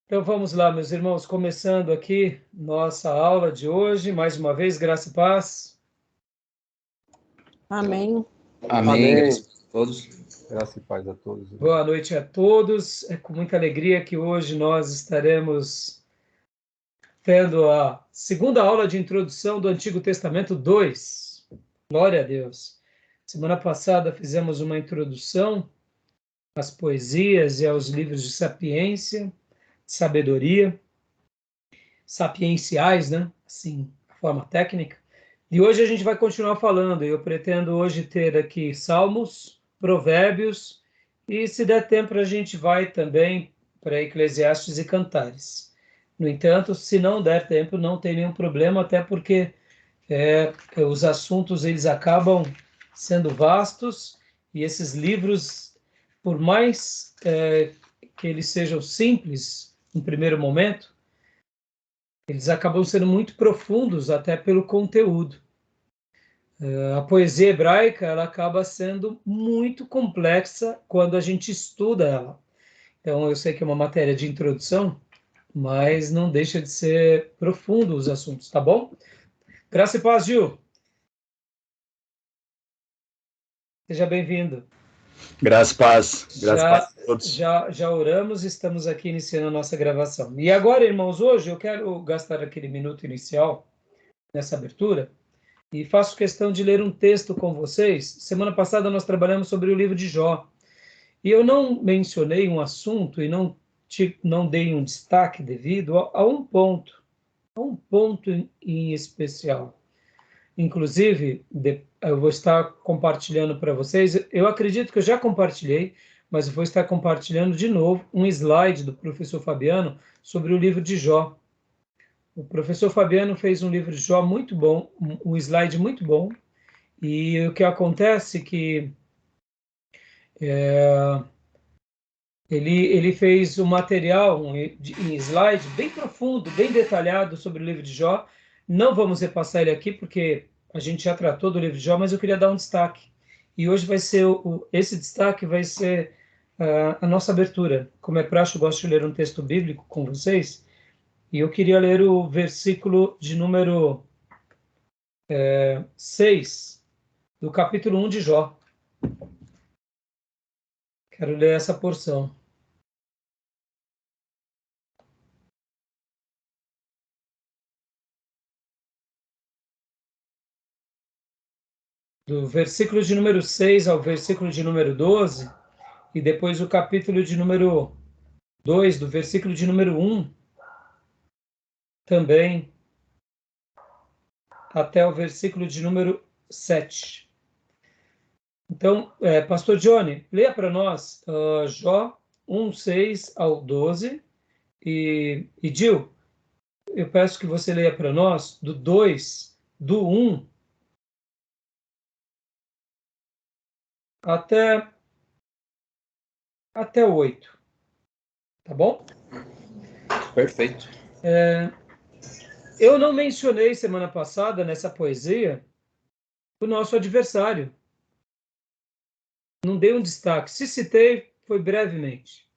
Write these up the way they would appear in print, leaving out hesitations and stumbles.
Então vamos lá, meus irmãos, começando aqui nossa aula de hoje, mais uma vez, graça e paz. Amém. Amém. Graças a todos. Graça e paz a todos. Boa noite a todos. É com muita alegria que hoje nós estaremos tendo a segunda aula de introdução do Antigo Testamento 2. Glória a Deus. Semana passada fizemos uma introdução às poesias e aos livros de sapiência, sabedoria, sapienciais, né? Assim, a forma técnica. E hoje a gente vai continuar falando. Eu pretendo hoje ter aqui Salmos, Provérbios e, se der tempo, a gente vai também para Eclesiastes e Cantares. No entanto, se não der tempo, não tem nenhum problema, até porque os assuntos eles acabam sendo vastos e esses livros, por mais que eles sejam simples no primeiro momento, eles acabam sendo muito profundos até pelo conteúdo. A poesia hebraica ela acaba sendo muito complexa quando a gente estuda ela. Então, eu sei que é uma matéria de introdução, mas não deixa de ser profundo os assuntos, tá bom? Graça e paz, Gil. Seja bem-vindo. Graça e paz. Graça e paz a todos. Já oramos, estamos aqui iniciando a nossa gravação. E agora, irmãos, hoje eu quero gastar aquele minuto inicial nessa abertura e faço questão de ler um texto com vocês. Semana passada nós trabalhamos sobre o livro de Jó. E eu não mencionei um assunto e não dei um destaque devido a um ponto em especial. Inclusive, eu vou estar compartilhando para vocês, eu acredito que eu já compartilhei, mas eu vou estar compartilhando de novo um slide do professor Fabiano sobre o livro de Jó. O professor Fabiano fez um livro de Jó muito bom, um slide muito bom, e o que acontece é que ele fez um material em slide bem profundo, bem detalhado sobre o livro de Jó. Não vamos repassar ele aqui, porque a gente já tratou do livro de Jó, mas eu queria dar um destaque. E hoje vai ser esse destaque vai ser a nossa abertura. Como é praxe, eu gosto de ler um texto bíblico com vocês. E eu queria ler o versículo de número 6, do capítulo 1 de Jó. Quero ler essa porção. Do versículo de número 6 ao versículo de número 12, e depois o capítulo de número 2, do versículo de número 1, também, até o versículo de número 7. Então, Pastor Johnny, leia para nós Jó 1, 6 ao 12, e Gil, eu peço que você leia para nós do 2, do 1, até o 8. Tá bom? Perfeito. Eu não mencionei semana passada, nessa poesia, o nosso adversário. Não dei um destaque. Se citei, foi brevemente.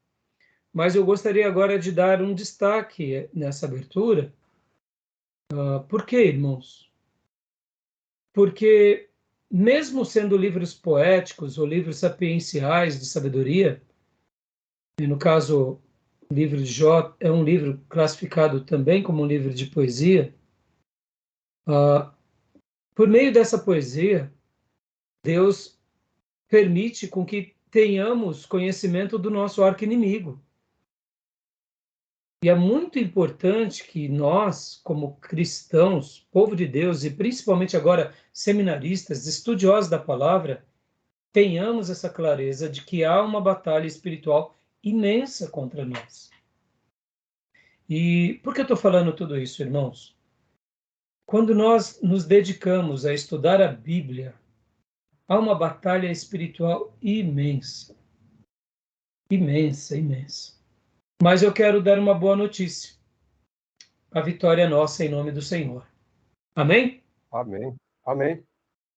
Mas eu gostaria agora de dar um destaque nessa abertura. Por quê, irmãos? Porque, mesmo sendo livros poéticos ou livros sapienciais de sabedoria, e no caso, o livro de Jó é um livro classificado também como um livro de poesia, por meio dessa poesia, Deus permite com que tenhamos conhecimento do nosso arqui-inimigo. E é muito importante que nós, como cristãos, povo de Deus, e principalmente agora seminaristas, estudiosos da palavra, tenhamos essa clareza de que há uma batalha espiritual imensa contra nós. E por que eu estou falando tudo isso, irmãos? Quando nós nos dedicamos a estudar a Bíblia, há uma batalha espiritual imensa. Imensa, imensa. Mas eu quero dar uma boa notícia. A vitória é nossa em nome do Senhor. Amém? Amém. Amém.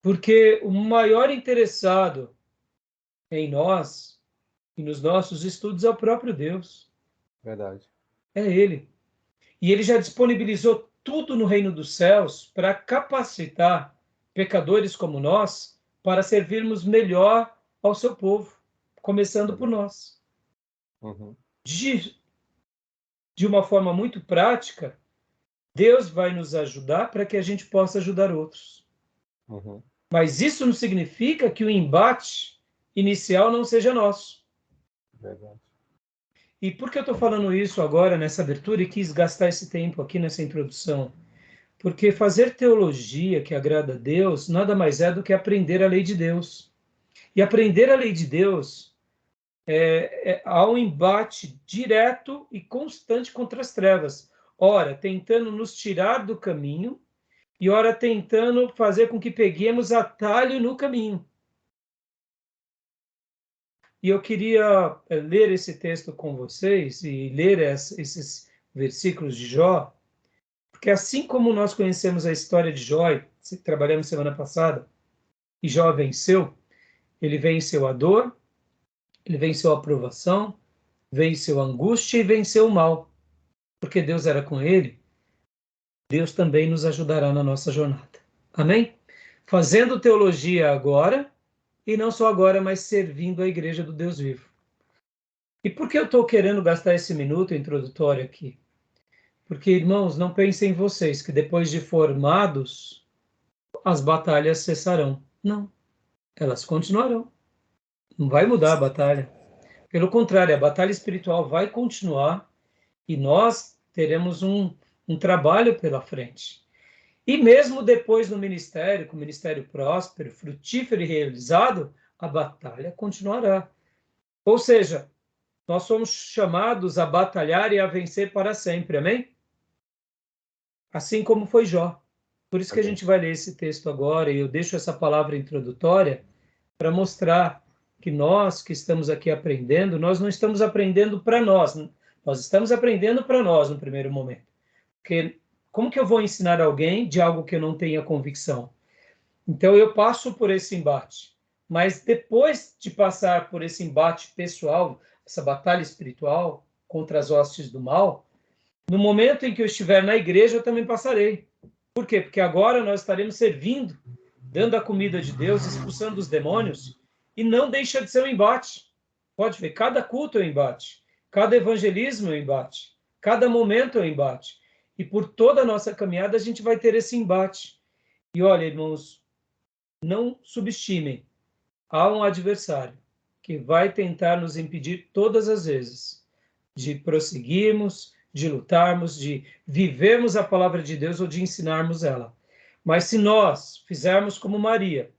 Porque o maior interessado em nós e nos nossos estudos é o próprio Deus. Verdade. É Ele. E Ele já disponibilizou tudo no reino dos céus para capacitar pecadores como nós para servirmos melhor ao seu povo, começando por nós. Uhum. De uma forma muito prática, Deus vai nos ajudar para que a gente possa ajudar outros. Uhum. Mas isso não significa que o embate inicial não seja nosso. Verdade. E por que eu estou falando isso agora, nessa abertura, e quis gastar esse tempo aqui nessa introdução? Porque fazer teologia que agrada a Deus nada mais é do que aprender a lei de Deus. E aprender a lei de Deus há um embate direto e constante contra as trevas. Ora, tentando nos tirar do caminho, e ora, tentando fazer com que peguemos atalho no caminho. E eu queria ler esse texto com vocês e ler esses versículos de Jó, porque assim como nós conhecemos a história de Jó, trabalhamos semana passada, e Jó venceu, ele venceu a dor, ele venceu a provação, venceu a angústia e venceu o mal. Porque Deus era com ele, Deus também nos ajudará na nossa jornada. Amém? Fazendo teologia agora, e não só agora, mas servindo a igreja do Deus vivo. E por que eu estou querendo gastar esse minuto introdutório aqui? Porque, irmãos, não pensem em vocês que depois de formados, as batalhas cessarão. Não, elas continuarão. Não vai mudar a batalha. Pelo contrário, a batalha espiritual vai continuar e nós teremos um trabalho pela frente. E mesmo depois no ministério, com o ministério próspero, frutífero e realizado, a batalha continuará. Ou seja, nós somos chamados a batalhar e a vencer para sempre, amém? Assim como foi Jó. Por isso que a gente vai ler esse texto agora, e eu deixo essa palavra introdutória para mostrar que nós que estamos aqui aprendendo, nós não estamos aprendendo para nós, nós estamos aprendendo para nós no primeiro momento. Porque como que eu vou ensinar alguém de algo que eu não tenha convicção? Então eu passo por esse embate, mas depois de passar por esse embate pessoal, essa batalha espiritual contra as hostes do mal, no momento em que eu estiver na igreja, eu também passarei. Por quê? Porque agora nós estaremos servindo, dando a comida de Deus, expulsando os demônios, e não deixa de ser um embate. Pode ver, cada culto é um embate, cada evangelismo é um embate, cada momento é um embate. E por toda a nossa caminhada a gente vai ter esse embate. E olha, irmãos, não subestimem. Há um adversário que vai tentar nos impedir todas as vezes de prosseguirmos, de lutarmos, de vivermos a palavra de Deus ou de ensinarmos ela. Mas se nós fizermos como Maria,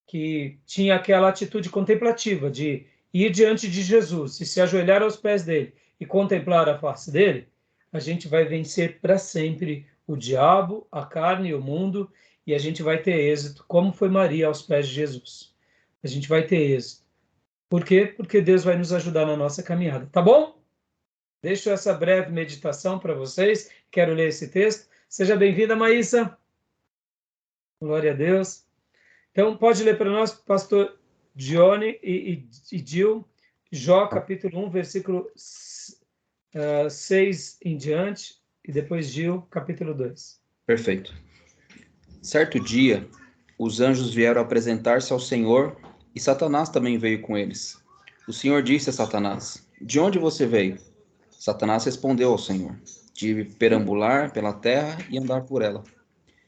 que tinha aquela atitude contemplativa de ir diante de Jesus e se ajoelhar aos pés dele e contemplar a face dele, a gente vai vencer para sempre o diabo, a carne e o mundo, e a gente vai ter êxito, como foi Maria aos pés de Jesus. A gente vai ter êxito. Por quê? Porque Deus vai nos ajudar na nossa caminhada. Tá bom? Deixo essa breve meditação para vocês. Quero ler esse texto. Seja bem-vinda, Maísa. Glória a Deus. Então, pode ler para nós, pastor Johnny e Gil, Jó, capítulo 1, versículo 6 em diante, e depois Gil, capítulo 2. Perfeito. Certo dia, os anjos vieram apresentar-se ao Senhor, e Satanás também veio com eles. O Senhor disse a Satanás: De onde você veio? Satanás respondeu ao Senhor: De perambular pela terra e andar por ela.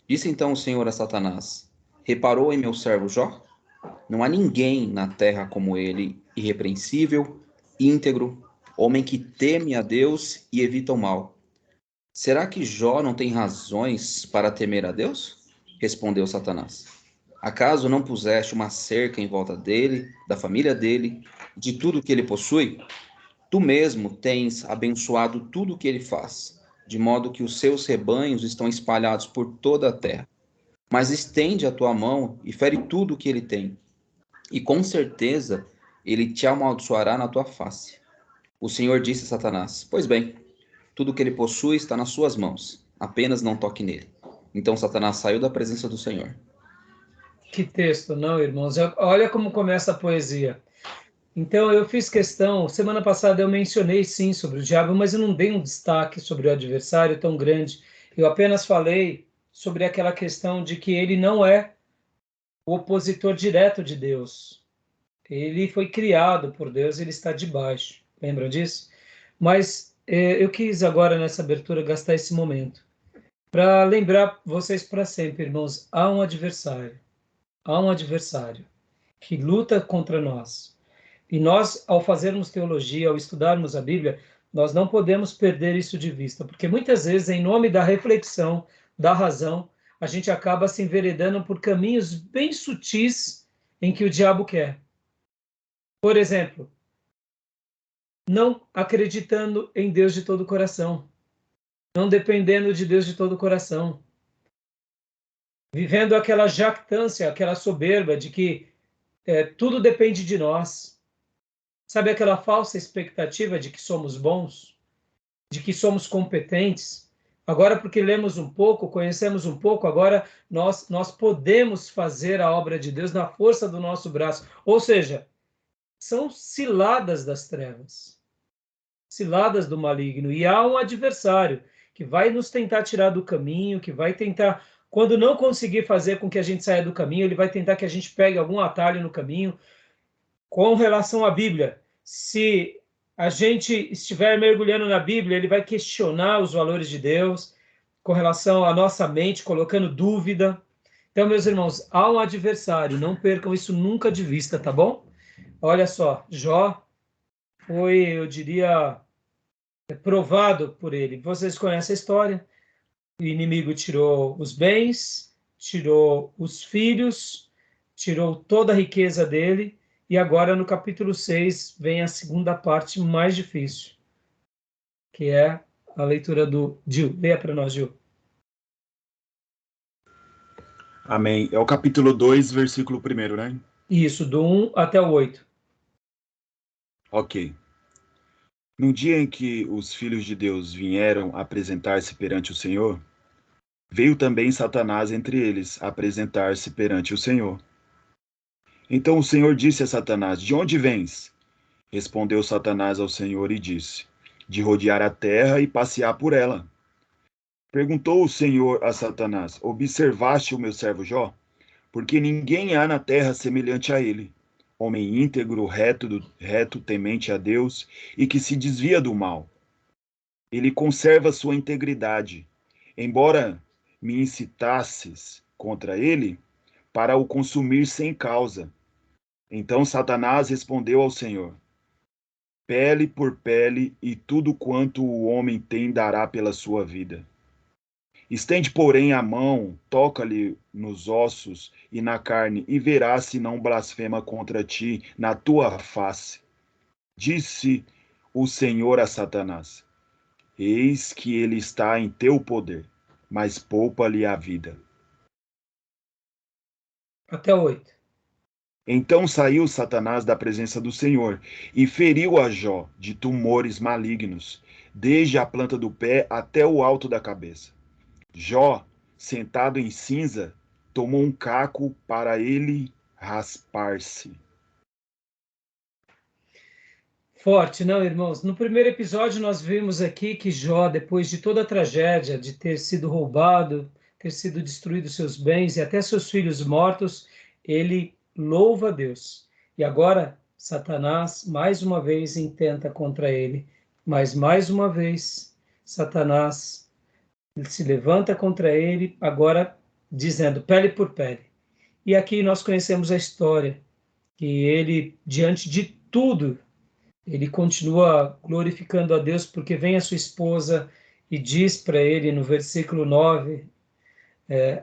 Disse então o Senhor a Satanás: Reparou em meu servo Jó? Não há ninguém na terra como ele, irrepreensível, íntegro, homem que teme a Deus e evita o mal. Será que Jó não tem razões para temer a Deus? Respondeu Satanás. Acaso não puseste uma cerca em volta dele, da família dele, de tudo que ele possui? Tu mesmo tens abençoado tudo o que ele faz, de modo que os seus rebanhos estão espalhados por toda a terra. Mas estende a tua mão e fere tudo o que ele tem, e com certeza ele te amaldiçoará na tua face. O Senhor disse a Satanás: Pois bem, tudo o que ele possui está nas suas mãos, apenas não toque nele. Então Satanás saiu da presença do Senhor. Que texto, não, irmãos? Olha como começa a poesia. Então, eu fiz questão, semana passada eu mencionei sim sobre o diabo, mas eu não dei um destaque sobre o adversário tão grande. Eu apenas falei sobre aquela questão de que ele não é o opositor direto de Deus. Ele foi criado por Deus, ele está debaixo. Lembram disso? Mas eu quis agora, nessa abertura, gastar esse momento para lembrar vocês para sempre, irmãos, há um adversário. Há um adversário que luta contra nós. E nós, ao fazermos teologia, ao estudarmos a Bíblia, nós não podemos perder isso de vista, porque muitas vezes, em nome da reflexão, da razão, a gente acaba se enveredando por caminhos bem sutis em que o diabo quer. Por exemplo, não acreditando em Deus de todo o coração, não dependendo de Deus de todo o coração, vivendo aquela jactância, aquela soberba de que tudo depende de nós. Sabe aquela falsa expectativa de que somos bons, de que somos competentes? Agora, porque lemos um pouco, conhecemos um pouco, agora nós podemos fazer a obra de Deus na força do nosso braço. Ou seja, são ciladas das trevas, ciladas do maligno. E há um adversário que vai nos tentar tirar do caminho, que vai tentar, quando não conseguir fazer com que a gente saia do caminho, ele vai tentar que a gente pegue algum atalho no caminho. Com relação à Bíblia, se a gente estiver mergulhando na Bíblia, ele vai questionar os valores de Deus com relação à nossa mente, colocando dúvida. Então, meus irmãos, há um adversário, não percam isso nunca de vista, tá bom? Olha só, Jó foi, eu diria, provado por ele. Vocês conhecem a história? O inimigo tirou os bens, tirou os filhos, tirou toda a riqueza dele. E agora, no capítulo 6, vem a segunda parte mais difícil, que é a leitura do Gil. Leia para nós, Gil. Amém. É o capítulo 2, versículo 1, né? Isso, do 1 até o 8. Ok. No dia em que os filhos de Deus vieram apresentar-se perante o Senhor, veio também Satanás entre eles apresentar-se perante o Senhor. Então o Senhor disse a Satanás: De onde vens? Respondeu Satanás ao Senhor e disse: De rodear a terra e passear por ela. Perguntou o Senhor a Satanás: Observaste o meu servo Jó? Porque ninguém há na terra semelhante a ele, homem íntegro, reto, temente a Deus e que se desvia do mal. Ele conserva sua integridade, embora me incitasses contra ele para o consumir sem causa. Então Satanás respondeu ao Senhor: Pele por pele, e tudo quanto o homem tem dará pela sua vida. Estende, porém, a mão, toca-lhe nos ossos e na carne, e verás se não blasfema contra ti na tua face. Disse o Senhor a Satanás: Eis que ele está em teu poder, mas poupa-lhe a vida. Até o 8. Então saiu Satanás da presença do Senhor e feriu a Jó de tumores malignos, desde a planta do pé até o alto da cabeça. Jó, sentado em cinza, tomou um caco para ele raspar-se. Forte, não, irmãos? No primeiro episódio nós vimos aqui que Jó, depois de toda a tragédia de ter sido roubado, ter sido destruído seus bens e até seus filhos mortos, ele louva a Deus. E agora Satanás mais uma vez intenta contra ele, mas mais uma vez Satanás se levanta contra ele, agora dizendo pele por pele. E aqui nós conhecemos a história, que ele, diante de tudo, ele continua glorificando a Deus, porque vem a sua esposa e diz para ele no versículo 9,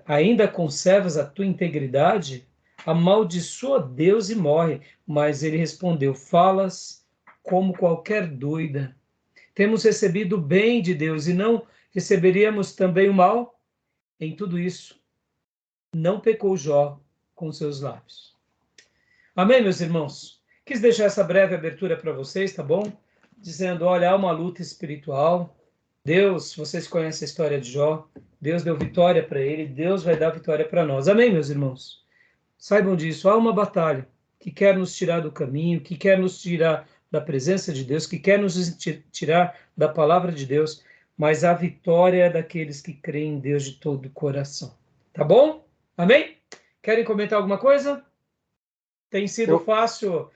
ainda conservas a tua integridade? Amaldiçoa Deus e morre. Mas ele respondeu, falas como qualquer doida. Temos recebido o bem de Deus e não receberíamos também o mal? Em tudo isso, não pecou Jó com seus lábios. Amém, meus irmãos? Quis deixar essa breve abertura para vocês, tá bom? Dizendo, olha, há uma luta espiritual. Deus, vocês conhecem a história de Jó, Deus deu vitória para ele, Deus vai dar vitória para nós. Amém, meus irmãos? saibam disso, há uma batalha que quer nos tirar do caminho, que quer nos tirar da presença de Deus, que quer nos tirar da palavra de Deus, mas a vitória é daqueles que creem em Deus de todo o coração. Tá bom? Amém? Querem comentar alguma coisa? Tem sido fácil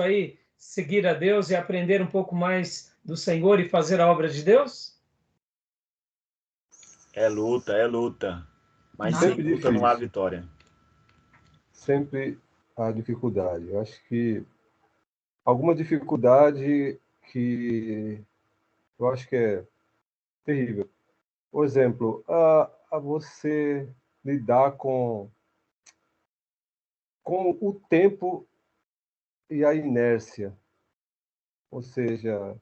aí seguir a Deus e aprender um pouco mais do Senhor e fazer a obra de Deus? É luta. Mas Sempre sem luta não há difícil. vitória. Sempre há dificuldade. Eu acho que alguma dificuldade que eu acho que é terrível. Por exemplo, a você lidar com o tempo e a inércia. Ou seja,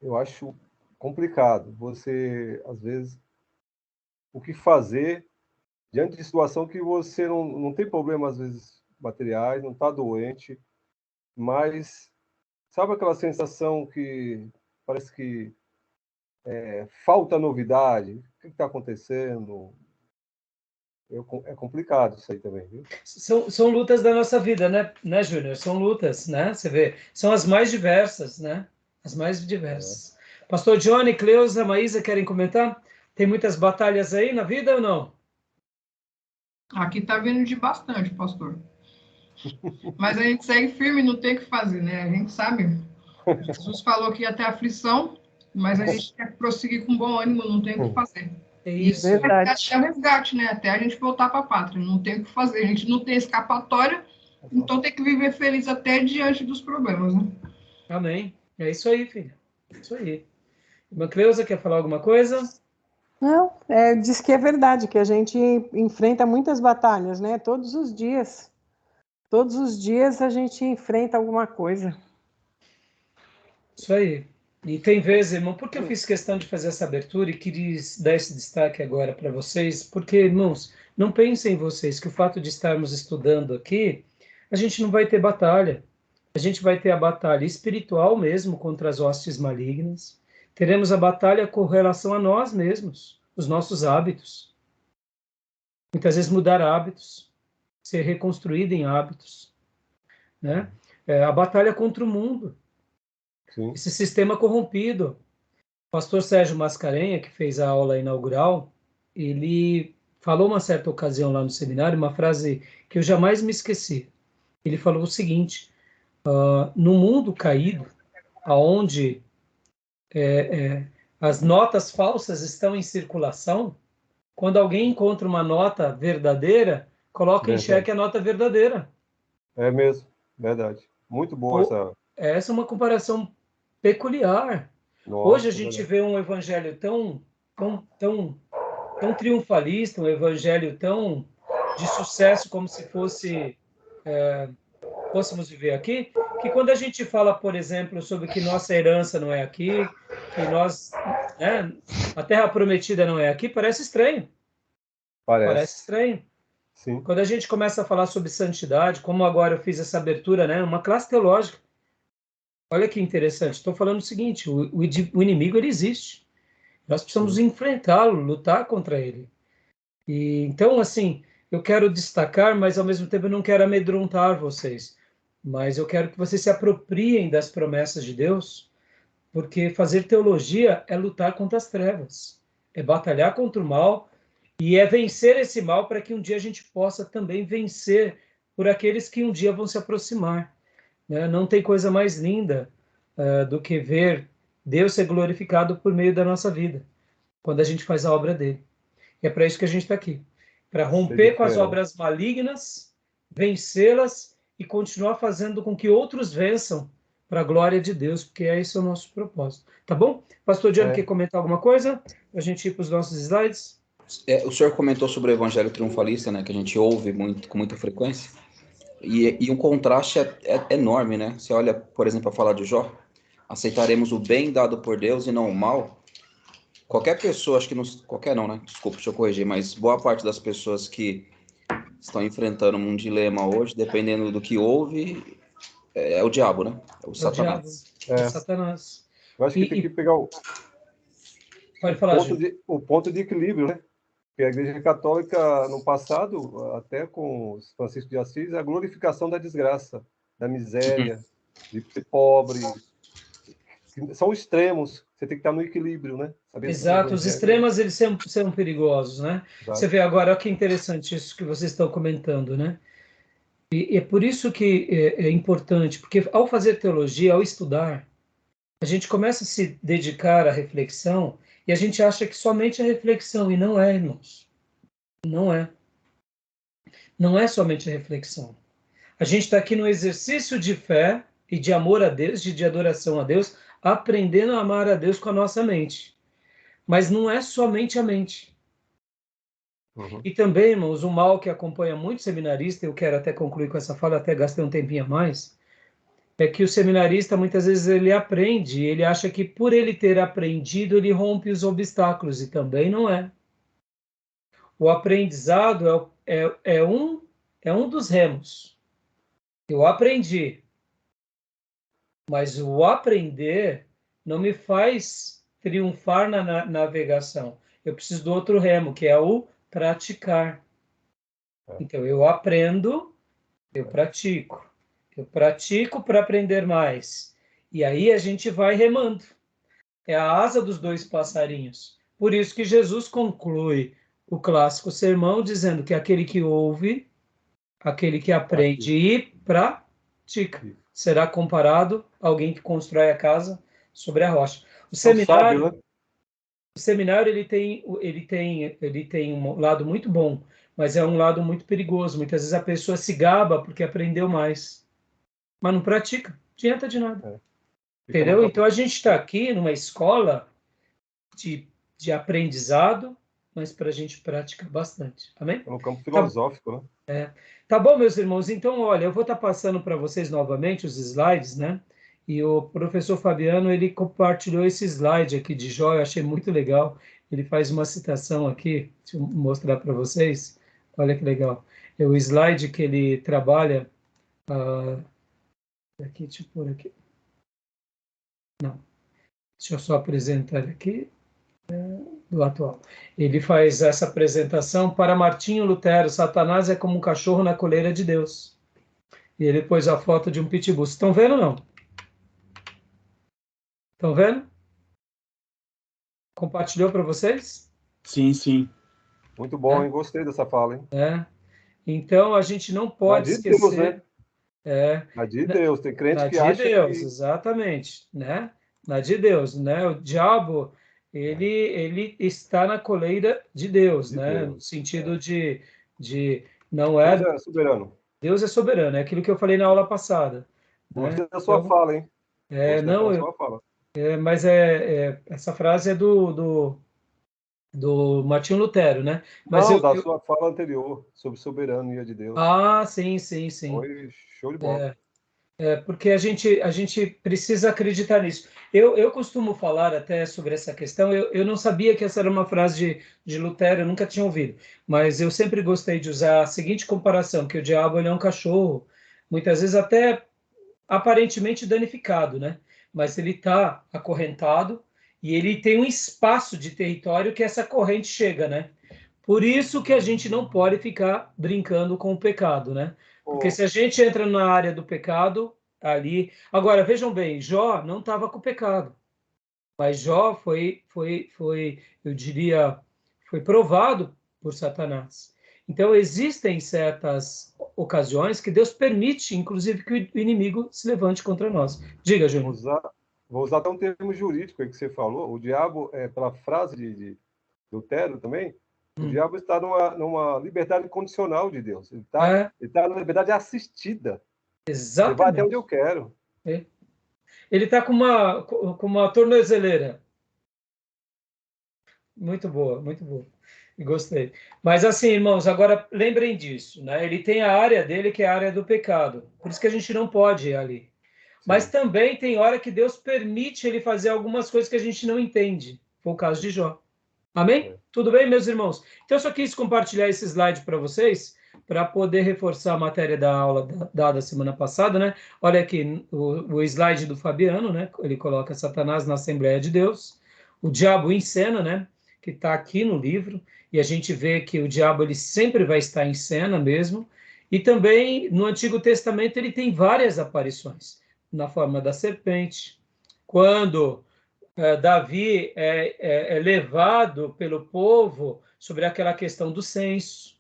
eu acho complicado. Você, às vezes, o que fazer diante de situação que você não tem problema, às vezes, materiais, não está doente, mas sabe aquela sensação que parece que falta novidade? O que está acontecendo? É complicado isso aí também, viu? São lutas da nossa vida, né, Júnior? São lutas, né? Você vê, são as mais diversas, né? As mais diversas. Pastor Johnny, Cleusa, Maísa, querem comentar? Tem muitas batalhas aí na vida ou não? Aqui tá vindo de bastante, pastor. Mas a gente segue firme, não tem o que fazer, né? A gente sabe. Jesus falou que ia ter aflição, mas a gente quer prosseguir com bom ânimo, não tem o que fazer. É isso. Até o resgate, né? Até a gente voltar para a pátria, não tem o que fazer. A gente não tem escapatória, então tem que viver feliz até diante dos problemas, né? Amém. É isso aí, filha. Isso aí. Irmã Cleusa, quer falar alguma coisa? Não, diz que é verdade, que a gente enfrenta muitas batalhas, né? Todos os dias. Todos os dias a gente enfrenta alguma coisa. Isso aí. E tem vezes, irmão, por que eu fiz questão de fazer essa abertura e queria dar esse destaque agora para vocês? Porque, irmãos, não pensem em vocês que o fato de estarmos estudando aqui, a gente não vai ter batalha. A gente vai ter a batalha espiritual mesmo contra as hostes malignas. Teremos a batalha com relação a nós mesmos, os nossos hábitos. Muitas vezes mudar hábitos, ser reconstruído em hábitos, né? A batalha contra o mundo. Sim. Esse sistema corrompido. O pastor Sérgio Mascarenha, que fez a aula inaugural, ele falou uma certa ocasião lá no seminário, uma frase que eu jamais me esqueci. Ele falou o seguinte, no mundo caído, onde as notas falsas estão em circulação, quando alguém encontra uma nota verdadeira, coloca em xeque a nota verdadeira. É mesmo, verdade. Muito boa essa... Essa é uma comparação peculiar. Nossa, Hoje a gente vê um evangelho tão triunfalista, um evangelho tão de sucesso, como se fôssemos viver aqui, que quando a gente fala, por exemplo, sobre que nossa herança não é aqui, que a terra prometida não é aqui, parece estranho. Parece estranho. Sim. Quando a gente começa a falar sobre santidade, como agora eu fiz essa abertura, né, uma classe teológica, olha que interessante, estou falando o seguinte, o inimigo ele existe, nós precisamos enfrentá-lo, lutar contra ele. E, então, assim, eu quero destacar, mas ao mesmo tempo eu não quero amedrontar vocês, mas eu quero que vocês se apropriem das promessas de Deus, porque fazer teologia é lutar contra as trevas, é batalhar contra o mal e é vencer esse mal para que um dia a gente possa também vencer por aqueles que um dia vão se aproximar. Não tem coisa mais linda do que ver Deus ser glorificado por meio da nossa vida, quando a gente faz a obra dele. E é para isso que a gente está aqui, para romper com as obras malignas, vencê-las e continuar fazendo com que outros vençam para a glória de Deus, porque esse é o nosso propósito. Tá bom? Pastor Diano, quer comentar alguma coisa? Para a gente ir para os nossos slides? O senhor comentou sobre o evangelho triunfalista, né, que a gente ouve com muita frequência. E um contraste é enorme, né? Você olha, por exemplo, a fala de Jó, aceitaremos o bem dado por Deus e não o mal. Qualquer pessoa, acho que não... Qualquer não, né? Desculpa, deixa eu corrigir, mas boa parte das pessoas que estão enfrentando um dilema hoje, dependendo do que ouve, é o diabo, né? É o Satanás. É Satanás. Eu acho que tem que pegar Pode falar, o ponto de equilíbrio, né? Porque a Igreja Católica, no passado, até com os Francisco de Assis, a glorificação da desgraça, da miséria, de ser pobre. São extremos. Você tem que estar no equilíbrio, né? Exato, os extremos eles são perigosos, né? Exato. Você vê agora, olha que interessante isso que vocês estão comentando, né? E é por isso que é importante, porque ao fazer teologia, ao estudar, a gente começa a se dedicar à reflexão e a gente acha que somente a reflexão, e não é, irmãos. Não é. Não é somente a reflexão. A gente está aqui no exercício de fé e de amor a Deus, de adoração a Deus, aprendendo a amar a Deus com a nossa mente. Mas não é somente a mente. Uhum. E também, irmãos, o mal que acompanha muito seminarista, eu quero até concluir com essa fala, até gastei um tempinho a mais, é que o seminarista, muitas vezes, ele aprende, ele acha que por ele ter aprendido, ele rompe os obstáculos, e também não é. O aprendizado é um dos remos. Eu aprendi, mas o aprender não me faz triunfar na navegação. Eu preciso do outro remo, que é o praticar. Então, eu aprendo, eu pratico. Eu pratico para aprender mais. E aí a gente vai remando. É a asa dos dois passarinhos. Por isso que Jesus conclui o clássico sermão dizendo que aquele que ouve, aquele que aprende e pratica, será comparado a alguém que constrói a casa sobre a rocha. O seminário, sábio, né? o seminário ele tem um lado muito bom, mas é um lado muito perigoso. Muitas vezes a pessoa se gaba porque aprendeu mais, mas não pratica, não adianta de nada. Entendeu? Então a gente está aqui numa escola de aprendizado, mas para a gente praticar bastante. Amém? É um campo filosófico, né? Tá bom, meus irmãos. Então, olha, eu vou estar passando para vocês novamente os slides, né? E o professor Fabiano, ele compartilhou esse slide aqui de Jó, eu achei muito legal. Ele faz uma citação aqui, deixa eu mostrar para vocês. Olha que legal. É o slide que ele trabalha. Aqui, deixa eu pôr aqui. Não. Deixa eu só apresentar aqui. Do atual. Ele faz essa apresentação para Martinho Lutero. Satanás é como um cachorro na coleira de Deus. E ele pôs a foto de um pitbull. Estão vendo ou não? Estão vendo? Compartilhou para vocês? Sim, sim. Muito bom, hein? Gostei dessa fala, hein? Então, a gente não pode esquecer... Deus, né? Na de Deus. Tem crente que acha Deus, que... exatamente. Né? Na de Deus, né? O diabo, ele está na coleira de Deus, né? Deus. No sentido de não é... Deus é soberano. Deus é soberano, é aquilo que eu falei na aula passada. Gostei da sua fala, hein? Sua fala. Mas essa frase é do Martinho Lutero, né? Mas sua fala anterior, sobre soberania de Deus. Ah, sim. Foi show de bola. Porque a gente precisa acreditar nisso. Eu costumo falar até sobre essa questão, eu não sabia que essa era uma frase de Lutero, eu nunca tinha ouvido, mas eu sempre gostei de usar a seguinte comparação, que o diabo ele é um cachorro, muitas vezes até aparentemente danificado, né? Mas ele está acorrentado e ele tem um espaço de território que essa corrente chega, né? Por isso que a gente não pode ficar brincando com o pecado, né? Porque se a gente entra na área do pecado, ali... Agora, vejam bem, Jó não estava com pecado. Mas Jó foi, eu diria, foi provado por Satanás. Então, existem certas ocasiões que Deus permite, inclusive, que o inimigo se levante contra nós. Diga, Júnior. Vou usar até um termo jurídico aí que você falou. O diabo, pela frase de Lutero também, o diabo está numa liberdade condicional de Deus. Ele está numa liberdade assistida. Exatamente. Ele vai até onde eu quero. Ele está com uma tornozeleira. Muito boa, muito boa. Gostei. Mas assim, irmãos, agora lembrem disso, né? Ele tem a área dele que é a área do pecado. Por isso que a gente não pode ir ali. Sim. Mas também tem hora que Deus permite ele fazer algumas coisas que a gente não entende. Foi o caso de Jó. Amém? Tudo bem, meus irmãos? Então, eu só quis compartilhar esse slide para vocês, para poder reforçar a matéria da aula dada semana passada, né? Olha aqui, o slide do Fabiano, né? Ele coloca Satanás na Assembleia de Deus, o diabo em cena, né? que está aqui no livro, e a gente vê que o diabo ele sempre vai estar em cena mesmo, e também no Antigo Testamento ele tem várias aparições, na forma da serpente, quando Davi é levado pelo povo sobre aquela questão do censo,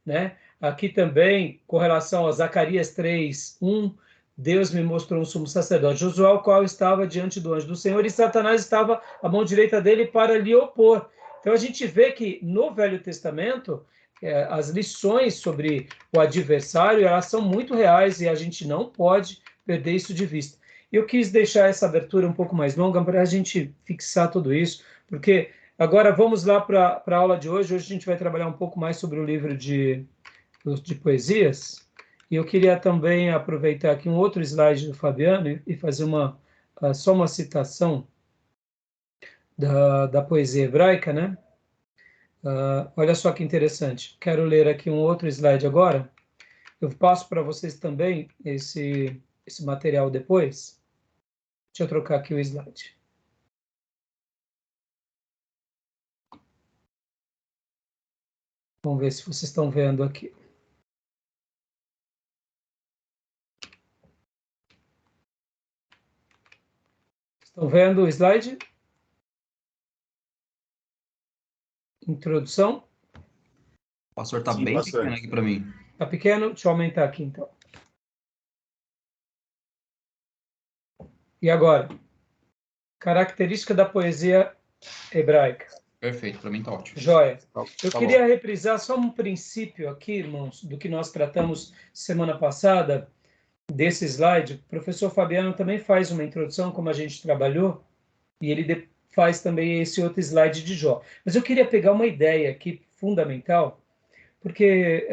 né? Aqui também, com relação a Zacarias 3:1, Deus me mostrou um sumo sacerdote, Josué, o qual estava diante do anjo do Senhor, e Satanás estava à mão direita dele para lhe opor. Então a gente vê que no Velho Testamento as lições sobre o adversário, elas são muito reais e a gente não pode perder isso de vista. Eu quis deixar essa abertura um pouco mais longa para a gente fixar tudo isso, porque agora vamos lá para a aula de hoje. Hoje a gente vai trabalhar um pouco mais sobre o livro de poesias. E eu queria também aproveitar aqui um outro slide do Fabiano e fazer só uma citação da poesia hebraica, né? Olha só que interessante. Quero ler aqui um outro slide agora. Eu passo para vocês também esse material depois. Deixa eu trocar aqui o slide. Vamos ver se vocês estão vendo aqui. Estão vendo o slide? Introdução. O pastor está Sim, bem pastor. pequeno aqui para mim. Está pequeno? Deixa eu aumentar aqui, então. E agora? Característica da poesia hebraica. Perfeito, para mim está ótimo. Joia. Eu Tá queria bom. reprisar só um princípio aqui, irmãos, do que nós tratamos semana passada, desse slide. O professor Fabiano também faz uma introdução, como a gente trabalhou, e ele faz também esse outro slide de Jó. Mas eu queria pegar uma ideia aqui fundamental, porque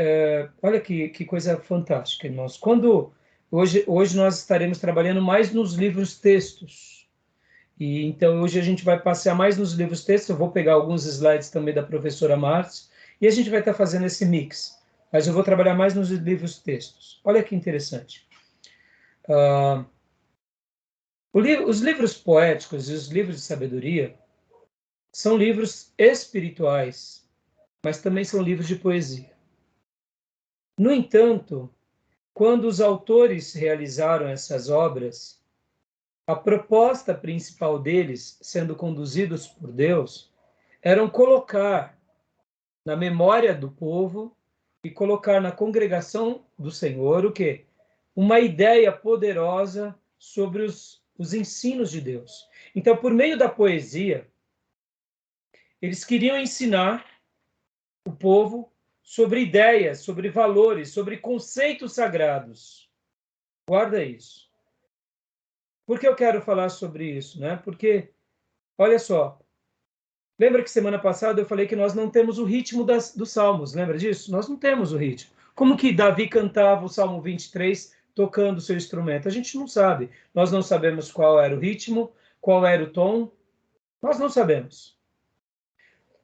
olha que coisa fantástica, irmãos. Hoje nós estaremos trabalhando mais nos livros textos. E então hoje a gente vai passear mais nos livros textos. Eu vou pegar alguns slides também da professora Márcia e a gente vai estar fazendo esse mix. Mas eu vou trabalhar mais nos livros textos. Olha que interessante. Os livros poéticos e os livros de sabedoria são livros espirituais, mas também são livros de poesia. No entanto, quando os autores realizaram essas obras, a proposta principal deles, sendo conduzidos por Deus, era colocar na memória do povo e colocar na congregação do Senhor o quê? Uma ideia poderosa sobre os ensinos de Deus. Então, por meio da poesia, eles queriam ensinar o povo sobre ideias, sobre valores, sobre conceitos sagrados. Guarda isso. Por que eu quero falar sobre isso, né? Porque, olha só, lembra que semana passada eu falei que nós não temos o ritmo dos salmos, lembra disso? Nós não temos o ritmo. Como que Davi cantava o Salmo 23 tocando o seu instrumento? A gente não sabe. Nós não sabemos qual era o ritmo, qual era o tom. Nós não sabemos.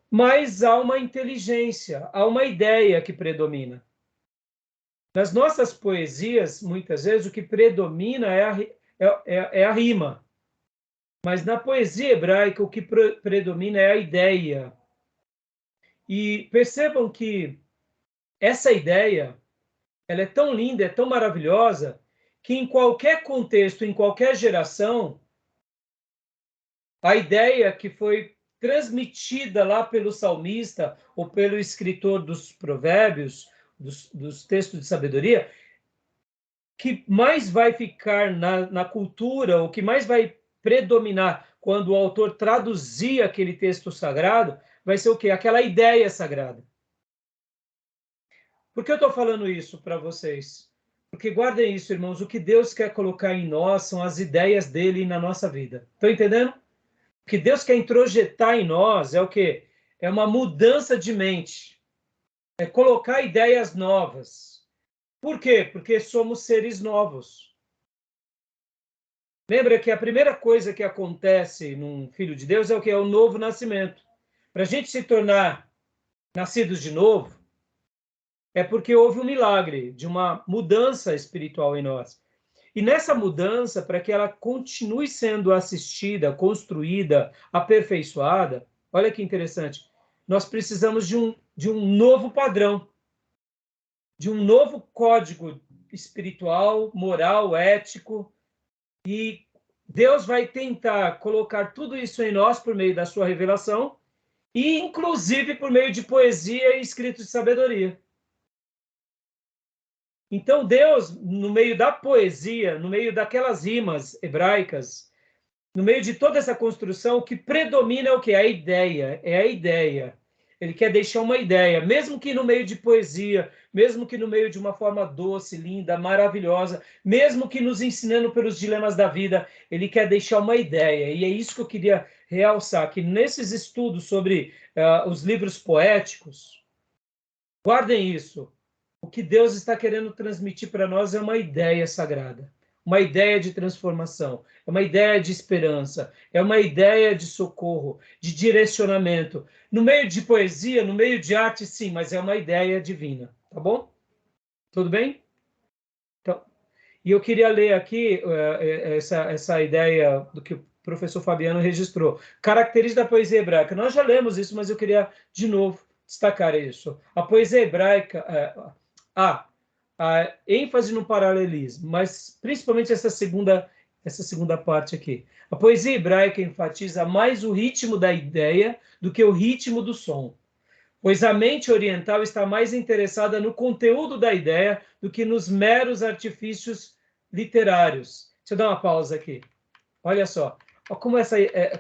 Mas há uma inteligência, há uma ideia que predomina. Nas nossas poesias, muitas vezes, o que predomina é a rima. Mas na poesia hebraica, o que predomina é a ideia. E percebam que essa ideia, ela é tão linda, é tão maravilhosa, que em qualquer contexto, em qualquer geração, a ideia que foi transmitida lá pelo salmista ou pelo escritor dos provérbios, dos textos de sabedoria, que mais vai ficar na cultura, o que mais vai predominar quando o autor traduzir aquele texto sagrado, vai ser o quê? Aquela ideia sagrada. Por que eu estou falando isso para vocês? Porque guardem isso, irmãos, o que Deus quer colocar em nós são as ideias dele na nossa vida. Estão entendendo? O que Deus quer introjetar em nós é o quê? É uma mudança de mente. É colocar ideias novas. Por quê? Porque somos seres novos. Lembra que a primeira coisa que acontece num filho de Deus é o que? É o novo nascimento. Para a gente se tornar nascidos de novo, é porque houve um milagre de uma mudança espiritual em nós. E nessa mudança, para que ela continue sendo assistida, construída, aperfeiçoada, Olha que interessante. Nós precisamos de um novo padrão, de um novo código espiritual, moral, ético, e Deus vai tentar colocar tudo isso em nós por meio da sua revelação e, inclusive, por meio de poesia e escritos de sabedoria. Então, Deus, no meio da poesia, no meio daquelas rimas hebraicas, no meio de toda essa construção, o que predomina é o quê? A ideia, é a ideia. Ele quer deixar uma ideia, mesmo que no meio de poesia, mesmo que no meio de uma forma doce, linda, maravilhosa, mesmo que nos ensinando pelos dilemas da vida, ele quer deixar uma ideia. E é isso que eu queria realçar, que nesses estudos sobre os livros poéticos, guardem isso. O que Deus está querendo transmitir para nós é uma ideia sagrada, uma ideia de transformação, é uma ideia de esperança, é uma ideia de socorro, de direcionamento. No meio de poesia, no meio de arte, sim, mas é uma ideia divina, tá bom? Tudo bem? Então, e eu queria ler aqui essa ideia do que o professor Fabiano registrou. Característica da poesia hebraica. Nós já lemos isso, mas eu queria, de novo, destacar isso. A poesia hebraica... a ênfase no paralelismo, mas principalmente essa segunda parte aqui. A poesia hebraica enfatiza mais o ritmo da ideia do que o ritmo do som, pois a mente oriental está mais interessada no conteúdo da ideia do que nos meros artifícios literários. Deixa eu dar uma pausa aqui. Olha só,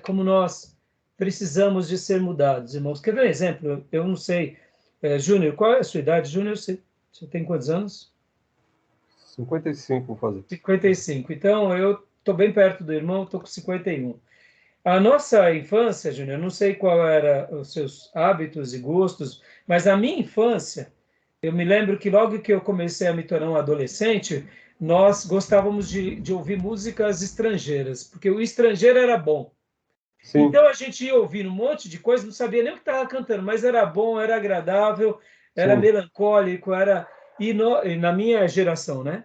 como nós precisamos de ser mudados, irmãos. Quer ver um exemplo? Eu não sei. Júnior, qual é a sua idade? Júnior, você tem quantos anos? 55, vou fazer. 55. Então, eu estou bem perto do irmão, estou com 51. A nossa infância, Júnior, não sei qual eram os seus hábitos e gostos, mas a minha infância, eu me lembro que logo que eu comecei a me tornar um adolescente, nós gostávamos de ouvir músicas estrangeiras, porque o estrangeiro era bom. Sim. Então, a gente ia ouvindo um monte de coisa, não sabia nem o que estava cantando, mas era bom, era agradável, era Sim. melancólico, e na minha geração, né?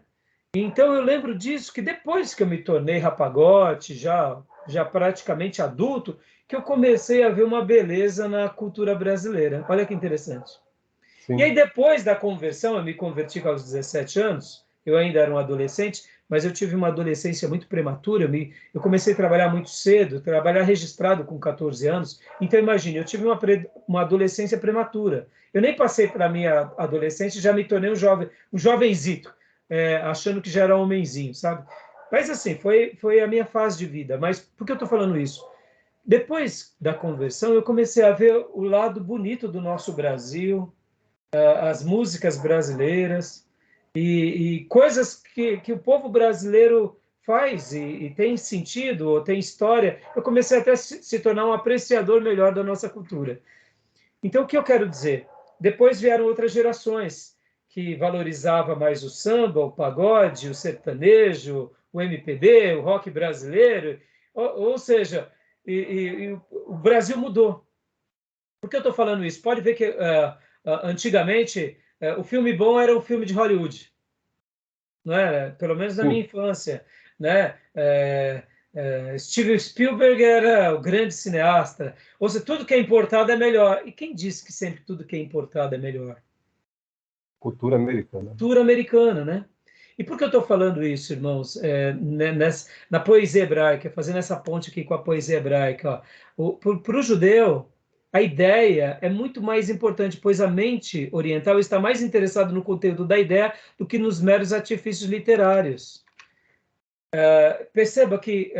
Então eu lembro disso, que depois que eu me tornei rapagote, já praticamente adulto, que eu comecei a ver uma beleza na cultura brasileira. Olha que interessante. Sim. E aí depois da conversão, eu me converti aos 17 anos, eu ainda era um adolescente, mas eu tive uma adolescência muito prematura, eu comecei a trabalhar muito cedo, trabalhar registrado com 14 anos, então imagine, eu tive uma adolescência prematura. Eu nem passei para a minha adolescência, já me tornei um jovenzito, achando que já era um homenzinho, sabe? Mas assim, foi a minha fase de vida. Mas por que eu estou falando isso? Depois da conversão, eu comecei a ver o lado bonito do nosso Brasil, as músicas brasileiras, e coisas que o povo brasileiro faz e tem sentido, ou tem história. Eu comecei até a se tornar um apreciador melhor da nossa cultura. Então, o que eu quero dizer? Depois vieram outras gerações que valorizavam mais o samba, o pagode, o sertanejo, o MPB, o rock brasileiro. Ou seja, o Brasil mudou. Por que eu estou falando isso? Pode ver que antigamente o filme bom era um filme de Hollywood, não é? Pelo menos na minha infância, né? Steven Spielberg era o grande cineasta. Ou seja, tudo que é importado é melhor. E quem disse que sempre tudo que é importado é melhor? Cultura americana. Cultura americana, né? E por que eu estou falando isso, irmãos? Na poesia hebraica, fazendo essa ponte aqui com a poesia hebraica, para o judeu, a ideia é muito mais importante, pois a mente oriental está mais interessada no conteúdo da ideia do que nos meros artifícios literários. Perceba que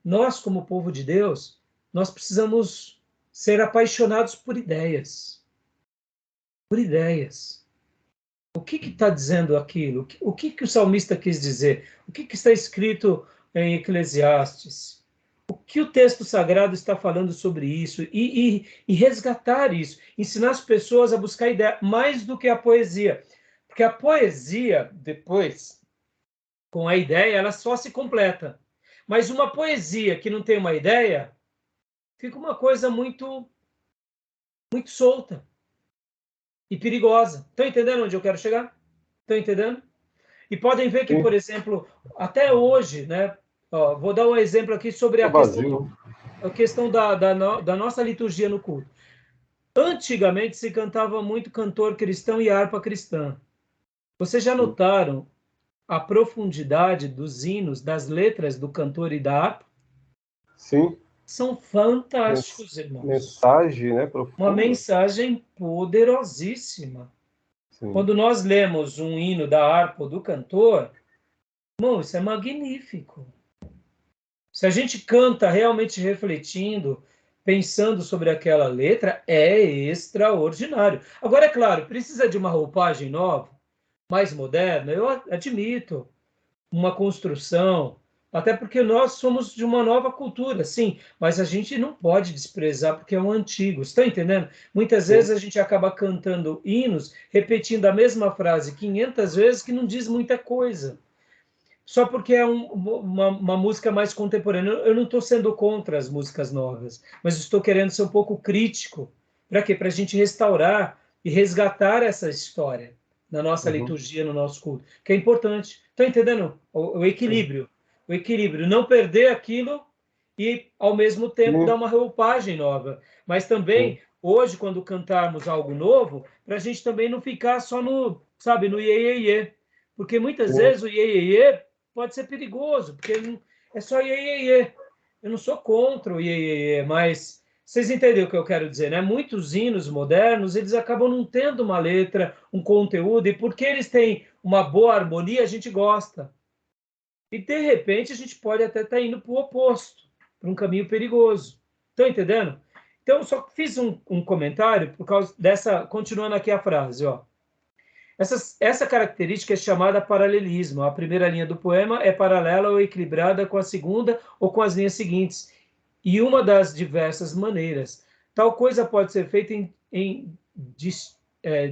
nós, como povo de Deus, nós precisamos ser apaixonados por ideias. Por ideias. O que está dizendo aquilo? O que o salmista quis dizer? O que está escrito em Eclesiastes? O que o texto sagrado está falando sobre isso? E resgatar isso. Ensinar as pessoas a buscar ideia, mais do que a poesia. Porque a poesia, depois, com a ideia, ela só se completa. Mas uma poesia que não tem uma ideia, fica uma coisa muito, muito solta e perigosa. Estão entendendo onde eu quero chegar? Estão entendendo? E podem ver que, por exemplo, até hoje, né? Vou dar um exemplo aqui sobre a questão a questão da nossa liturgia no culto. Antigamente se cantava muito cantor cristão e harpa cristã. Vocês já notaram a profundidade dos hinos, das letras do cantor e da harpa? Sim. São fantásticos, irmãos. Mensagem, né, Uma profunda. mensagem poderosíssima. Sim. Quando nós lemos um hino da harpa ou do cantor, irmão, isso é magnífico. Se a gente canta realmente refletindo, pensando sobre aquela letra, é extraordinário. Agora, é claro, precisa de uma roupagem nova, mais moderna, eu admito, uma construção, até porque nós somos de uma nova cultura, sim, mas a gente não pode desprezar porque é um antigo, está entendendo? Muitas vezes a gente acaba cantando hinos, repetindo a mesma frase 500 vezes, que não diz muita coisa. Só porque é uma música mais contemporânea. Eu não estou sendo contra as músicas novas, mas estou querendo ser um pouco crítico. Para quê? Para a gente restaurar e resgatar essa história na nossa liturgia, no nosso culto, que é importante. Está entendendo? O equilíbrio. O equilíbrio. Não perder aquilo e, ao mesmo tempo, dar uma roupagem nova. Mas também, hoje, quando cantarmos algo novo, para a gente também não ficar só no, sabe, no iê, iê, iê. Porque muitas vezes o iê, iê, iê pode ser perigoso, porque é só iê, iê, iê. Eu não sou contra o iê, iê, iê, mas vocês entenderam o que eu quero dizer, né? Muitos hinos modernos, eles acabam não tendo uma letra, um conteúdo, e porque eles têm uma boa harmonia, a gente gosta. E, de repente, a gente pode até estar indo para o oposto, para um caminho perigoso. Estão entendendo? Então, só fiz um comentário por causa dessa... Continuando aqui a frase, ó. Essa característica é chamada paralelismo. A primeira linha do poema é paralela ou equilibrada com a segunda ou com as linhas seguintes, e uma das diversas maneiras. Tal coisa pode ser feita em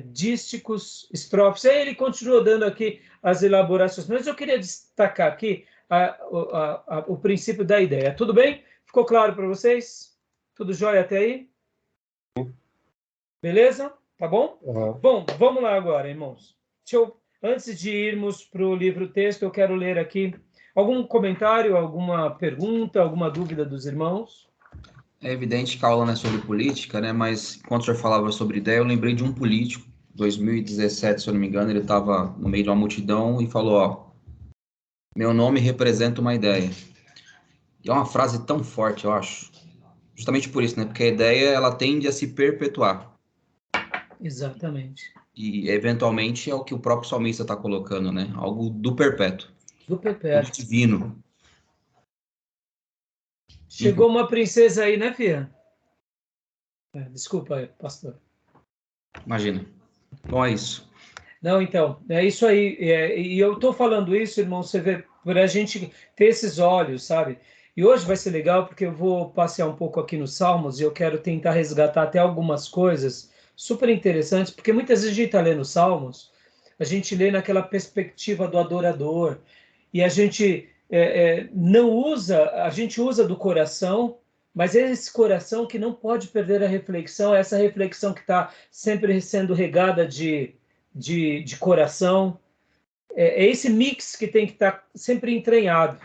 dísticos, estrofes. Aí ele continua dando aqui as elaborações, mas eu queria destacar aqui o princípio da ideia. Tudo bem? Ficou claro para vocês? Tudo jóia até aí? Beleza? Tá bom? Bom, vamos lá agora, irmãos. Antes de irmos para o livro-texto, eu quero ler aqui algum comentário, alguma pergunta, alguma dúvida dos irmãos. É evidente que a aula não é sobre política, né? Mas enquanto o senhor falava sobre ideia, eu lembrei de um político, 2017, se eu não me engano, ele estava no meio de uma multidão e falou, ó, meu nome representa uma ideia. E é uma frase tão forte, eu acho. Justamente por isso, né? Porque a ideia, ela tende a se perpetuar. Exatamente. E, eventualmente, é o que o próprio salmista está colocando, né? Algo do perpétuo. Do perpétuo. Do divino. Chegou uma princesa aí, né, filha? Desculpa aí, pastor. Imagina. Bom, é isso. Não, então, é isso aí. E eu estou falando isso, irmão, você vê, para a gente ter esses olhos, sabe? E hoje vai ser legal porque eu vou passear um pouco aqui nos Salmos e eu quero tentar resgatar até algumas coisas super interessantes, porque muitas vezes a gente está lendo Salmos, a gente lê naquela perspectiva do adorador, e a gente não usa, a gente usa do coração, mas é esse coração que não pode perder a reflexão, essa reflexão que está sempre sendo regada de coração. É esse mix que tem que estar sempre entranhado.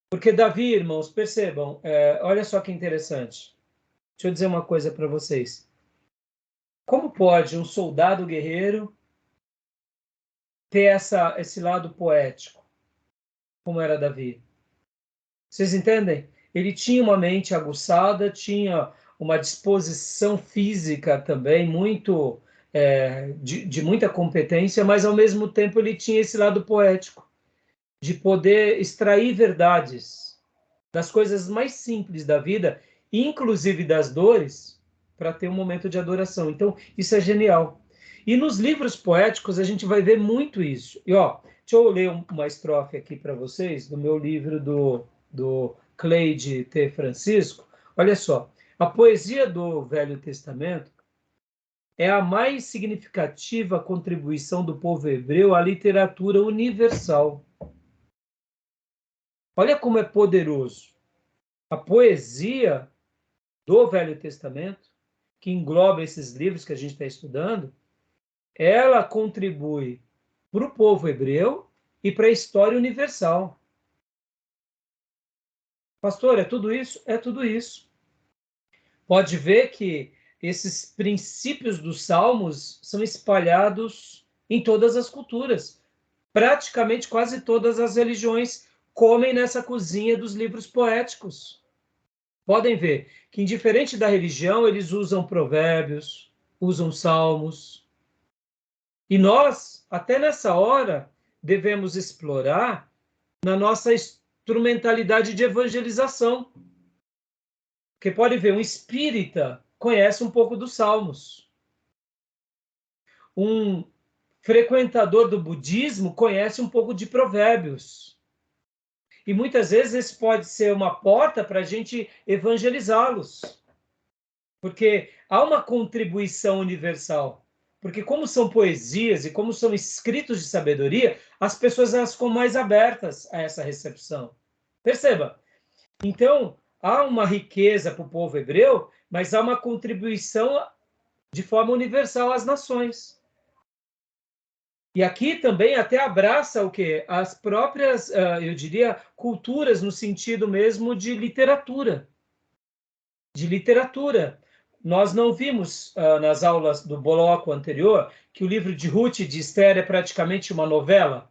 Porque Davi, irmãos, percebam, olha só que interessante. Deixa eu dizer uma coisa para vocês. Como pode um soldado guerreiro ter esse lado poético, como era Davi? Vocês entendem? Ele tinha uma mente aguçada, tinha uma disposição física também muito de muita competência, mas ao mesmo tempo ele tinha esse lado poético, de poder extrair verdades das coisas mais simples da vida, inclusive das dores, para ter um momento de adoração. Então, isso é genial. E nos livros poéticos a gente vai ver muito isso. E ó, deixa eu ler uma estrofe aqui para vocês, do meu livro do Cleide T. Francisco. Olha só, a poesia do Velho Testamento é a mais significativa contribuição do povo hebreu à literatura universal. Olha como é poderoso. A poesia do Velho Testamento, que engloba esses livros que a gente está estudando, ela contribui para o povo hebreu e para a história universal. Pastor, é tudo isso? É tudo isso. Pode ver que esses princípios dos Salmos são espalhados em todas as culturas. Praticamente quase todas as religiões comem nessa cozinha dos livros poéticos. Podem ver que, indiferente da religião, eles usam provérbios, usam salmos. E nós, até nessa hora, devemos explorar na nossa instrumentalidade de evangelização. Porque pode ver, um espírita conhece um pouco dos salmos. Um frequentador do budismo conhece um pouco de provérbios. E muitas vezes esse pode ser uma porta para a gente evangelizá-los. Porque há uma contribuição universal. Porque como são poesias e como são escritos de sabedoria, as pessoas elas ficam mais abertas a essa recepção. Perceba. Então, há uma riqueza para o povo hebreu, mas há uma contribuição de forma universal às nações. E aqui também até abraça o quê? As próprias, eu diria, culturas no sentido mesmo de literatura. De literatura. Nós não vimos nas aulas do bloco anterior que o livro de Ruth e de Esther é praticamente uma novela?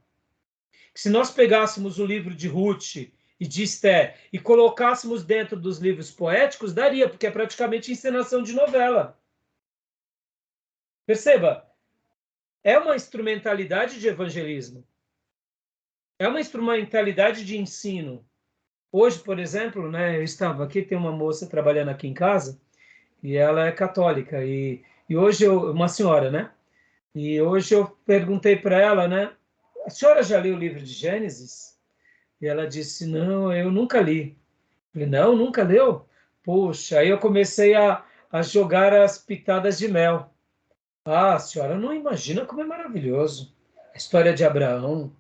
Se nós pegássemos o livro de Ruth e de Esther e colocássemos dentro dos livros poéticos, daria, porque é praticamente encenação de novela. Perceba, é uma instrumentalidade de evangelismo. É uma instrumentalidade de ensino. Hoje, por exemplo, né, eu estava aqui, tem uma moça trabalhando aqui em casa, e ela é católica, e hoje uma senhora, né? E hoje eu perguntei para ela, né? A senhora já leu o livro de Gênesis? E ela disse, não, eu nunca li. Eu falei, não, nunca leu? Poxa, aí eu comecei a jogar as pitadas de mel. Ah, a senhora não imagina como é maravilhoso a história de Abraão.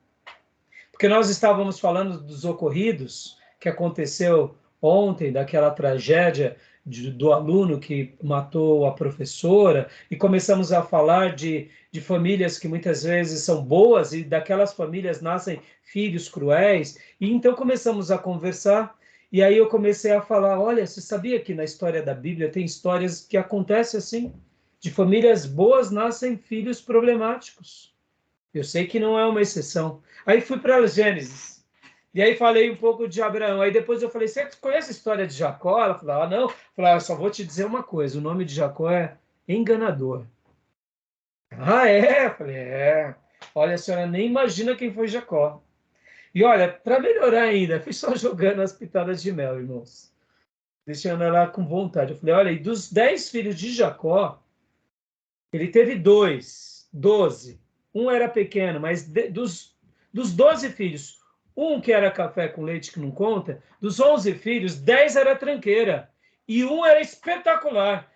Porque nós estávamos falando dos ocorridos que aconteceu ontem, daquela tragédia do aluno que matou a professora, e começamos a falar de famílias que muitas vezes são boas, e daquelas famílias nascem filhos cruéis, e então começamos a conversar, e aí eu comecei a falar, olha, você sabia que na história da Bíblia tem histórias que acontecem assim? De famílias boas nascem filhos problemáticos. Eu sei que não é uma exceção. Aí fui para Gênesis. E aí falei um pouco de Abraão. Aí depois eu falei, você conhece a história de Jacó? Ela falou, ah, não. Eu falei, eu só vou te dizer uma coisa, o nome de Jacó é enganador. Ah, é? Eu falei, é. Olha, a senhora nem imagina quem foi Jacó. E olha, para melhorar ainda, fui só jogando as pitadas de mel, irmãos. Deixando ela com vontade. Eu falei, olha, e dos 10 filhos de Jacó, ele teve 12. Um era pequeno, mas dos 12 filhos, um que era café com leite, que não conta, dos 11 filhos, 10 era tranqueira. E um era espetacular.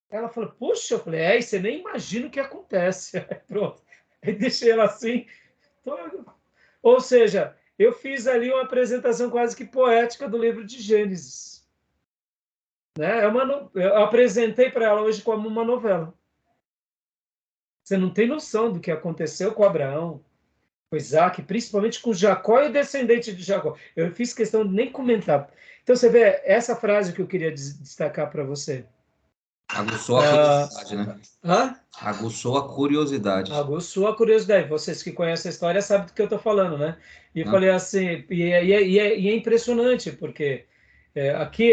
Ela falou, puxa, eu falei, você nem imagina o que acontece. Aí, pronto. Aí deixei ela assim. Ou seja, eu fiz ali uma apresentação quase que poética do livro de Gênesis. Né? Eu apresentei para ela hoje como uma novela. Você não tem noção do que aconteceu com Abraão, com Isaac, principalmente com Jacó e o descendente de Jacó. Eu fiz questão de nem comentar. Então, você vê essa frase que eu queria destacar para você. Aguçou a curiosidade, né? Hã? Aguçou a curiosidade. Aguçou a curiosidade. Vocês que conhecem a história sabem do que eu estou falando, né? E eu falei assim, e é impressionante, porque aqui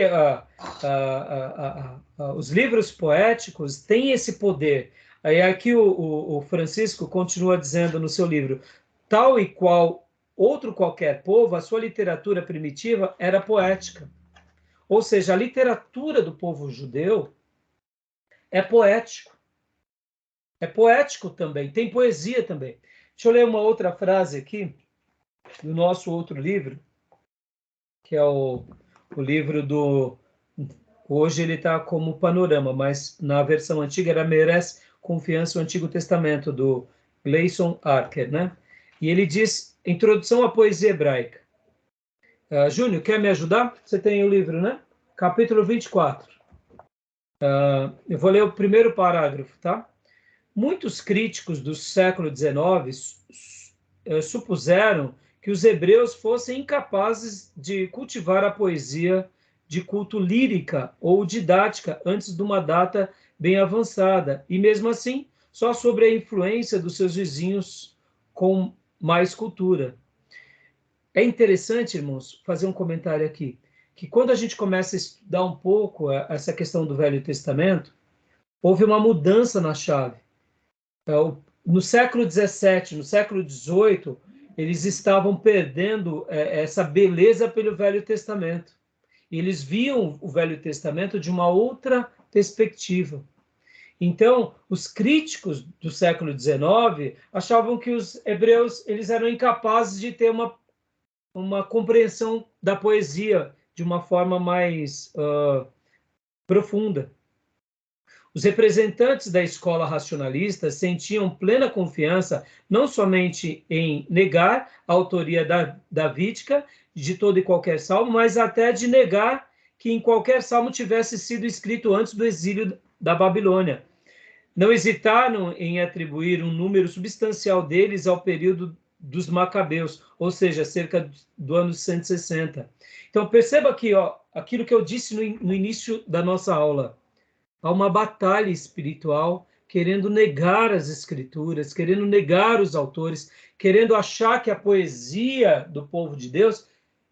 os livros poéticos têm esse poder. Aí aqui o Francisco continua dizendo no seu livro, tal e qual outro qualquer povo, a sua literatura primitiva era poética. Ou seja, a literatura do povo judeu é poético. É poético também, tem poesia também. Deixa eu ler uma outra frase aqui, do nosso outro livro, que é o livro do... Hoje ele está como Panorama, mas na versão antiga era Merece Confiança, o Antigo Testamento, do Gleison Archer, né? E ele diz, Introdução à Poesia Hebraica. Júnior, quer me ajudar? Você tem o livro, né? Capítulo 24. Eu vou ler o primeiro parágrafo, tá? Muitos críticos do século XIX supuseram que os hebreus fossem incapazes de cultivar a poesia de culto lírica ou didática antes de uma data bem avançada, e mesmo assim, só sobre a influência dos seus vizinhos com mais cultura. É interessante, irmãos, fazer um comentário aqui, que quando a gente começa a estudar um pouco essa questão do Velho Testamento, houve uma mudança na chave. No século XVII, no século XVIII, eles estavam perdendo essa beleza pelo Velho Testamento. E eles viam o Velho Testamento de uma outra perspectiva. Então, os críticos do século XIX achavam que os hebreus eles eram incapazes de ter uma compreensão da poesia de uma forma mais profunda. Os representantes da escola racionalista sentiam plena confiança não somente em negar a autoria davídica de todo e qualquer salmo, mas até de negar que em qualquer salmo tivesse sido escrito antes do exílio da Babilônia. Não hesitaram em atribuir um número substancial deles ao período dos Macabeus, ou seja, cerca do ano 160. Então, perceba aqui, aquilo que eu disse no início da nossa aula. Há uma batalha espiritual querendo negar as escrituras, querendo negar os autores, querendo achar que a poesia do povo de Deus,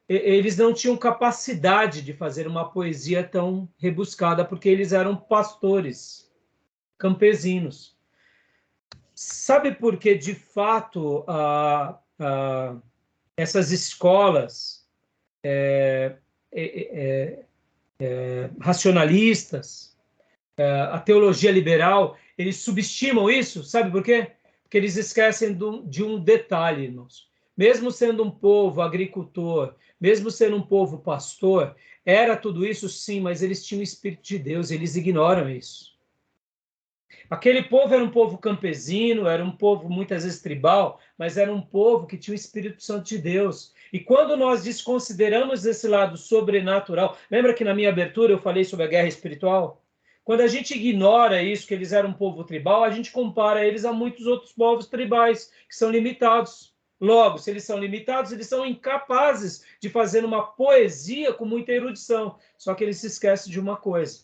eles não tinham capacidade de fazer uma poesia tão rebuscada, porque eles eram pastores, campesinos. Sabe por que, de fato, essas escolas racionalistas, a teologia liberal, eles subestimam isso? Sabe por quê? Porque eles esquecem de um detalhe, irmãos. Mesmo sendo um povo agricultor, mesmo sendo um povo pastor, era tudo isso sim, mas eles tinham o Espírito de Deus, eles ignoram isso. Aquele povo era um povo campesino, era um povo muitas vezes tribal, mas era um povo que tinha o Espírito Santo de Deus. E quando nós desconsideramos esse lado sobrenatural, lembra que na minha abertura eu falei sobre a guerra espiritual? Quando a gente ignora isso, que eles eram um povo tribal, a gente compara eles a muitos outros povos tribais, que são limitados. Logo, se eles são limitados, eles são incapazes de fazer uma poesia com muita erudição. Só que eles se esquecem de uma coisa.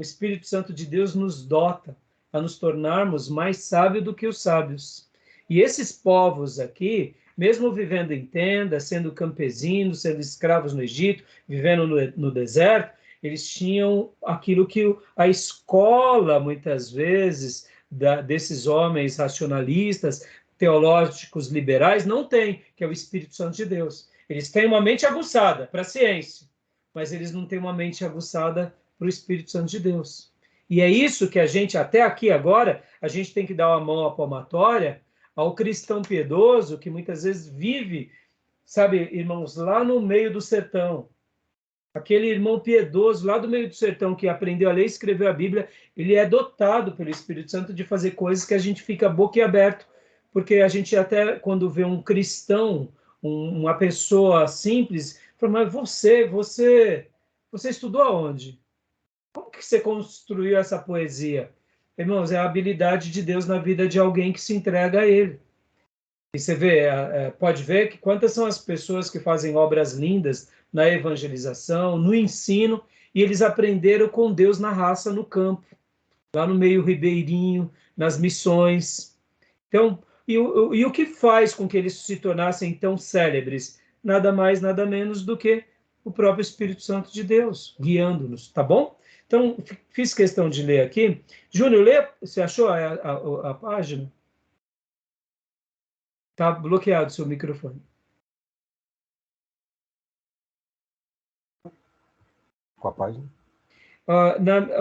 O Espírito Santo de Deus nos dota a nos tornarmos mais sábios do que os sábios. E esses povos aqui, mesmo vivendo em tendas, sendo campesinos, sendo escravos no Egito, vivendo no deserto, eles tinham aquilo que a escola, muitas vezes, desses homens racionalistas, teológicos liberais, não tem, que é o Espírito Santo de Deus. Eles têm uma mente aguçada para a ciência, mas eles não têm uma mente aguçada para o Espírito Santo de Deus. E é isso que a gente, até aqui agora, a gente tem que dar uma mão à palmatória ao cristão piedoso que muitas vezes vive, sabe, irmãos, lá no meio do sertão. Aquele irmão piedoso lá do meio do sertão que aprendeu a ler e escreveu a Bíblia, ele é dotado pelo Espírito Santo de fazer coisas que a gente fica boquiaberto, porque a gente até, quando vê um cristão, uma pessoa simples, fala, mas você estudou aonde? Como que você construiu essa poesia? Irmãos, é a habilidade de Deus na vida de alguém que se entrega a Ele. E você vê, pode ver que quantas são as pessoas que fazem obras lindas na evangelização, no ensino, e eles aprenderam com Deus na raça, no campo, lá no meio ribeirinho, nas missões. Então, e o que faz com que eles se tornassem tão célebres? Nada mais, nada menos do que o próprio Espírito Santo de Deus, guiando-nos, tá bom? Então, fiz questão de ler aqui. Júnior, lê, você achou a página? Está bloqueado o seu microfone. Com a página?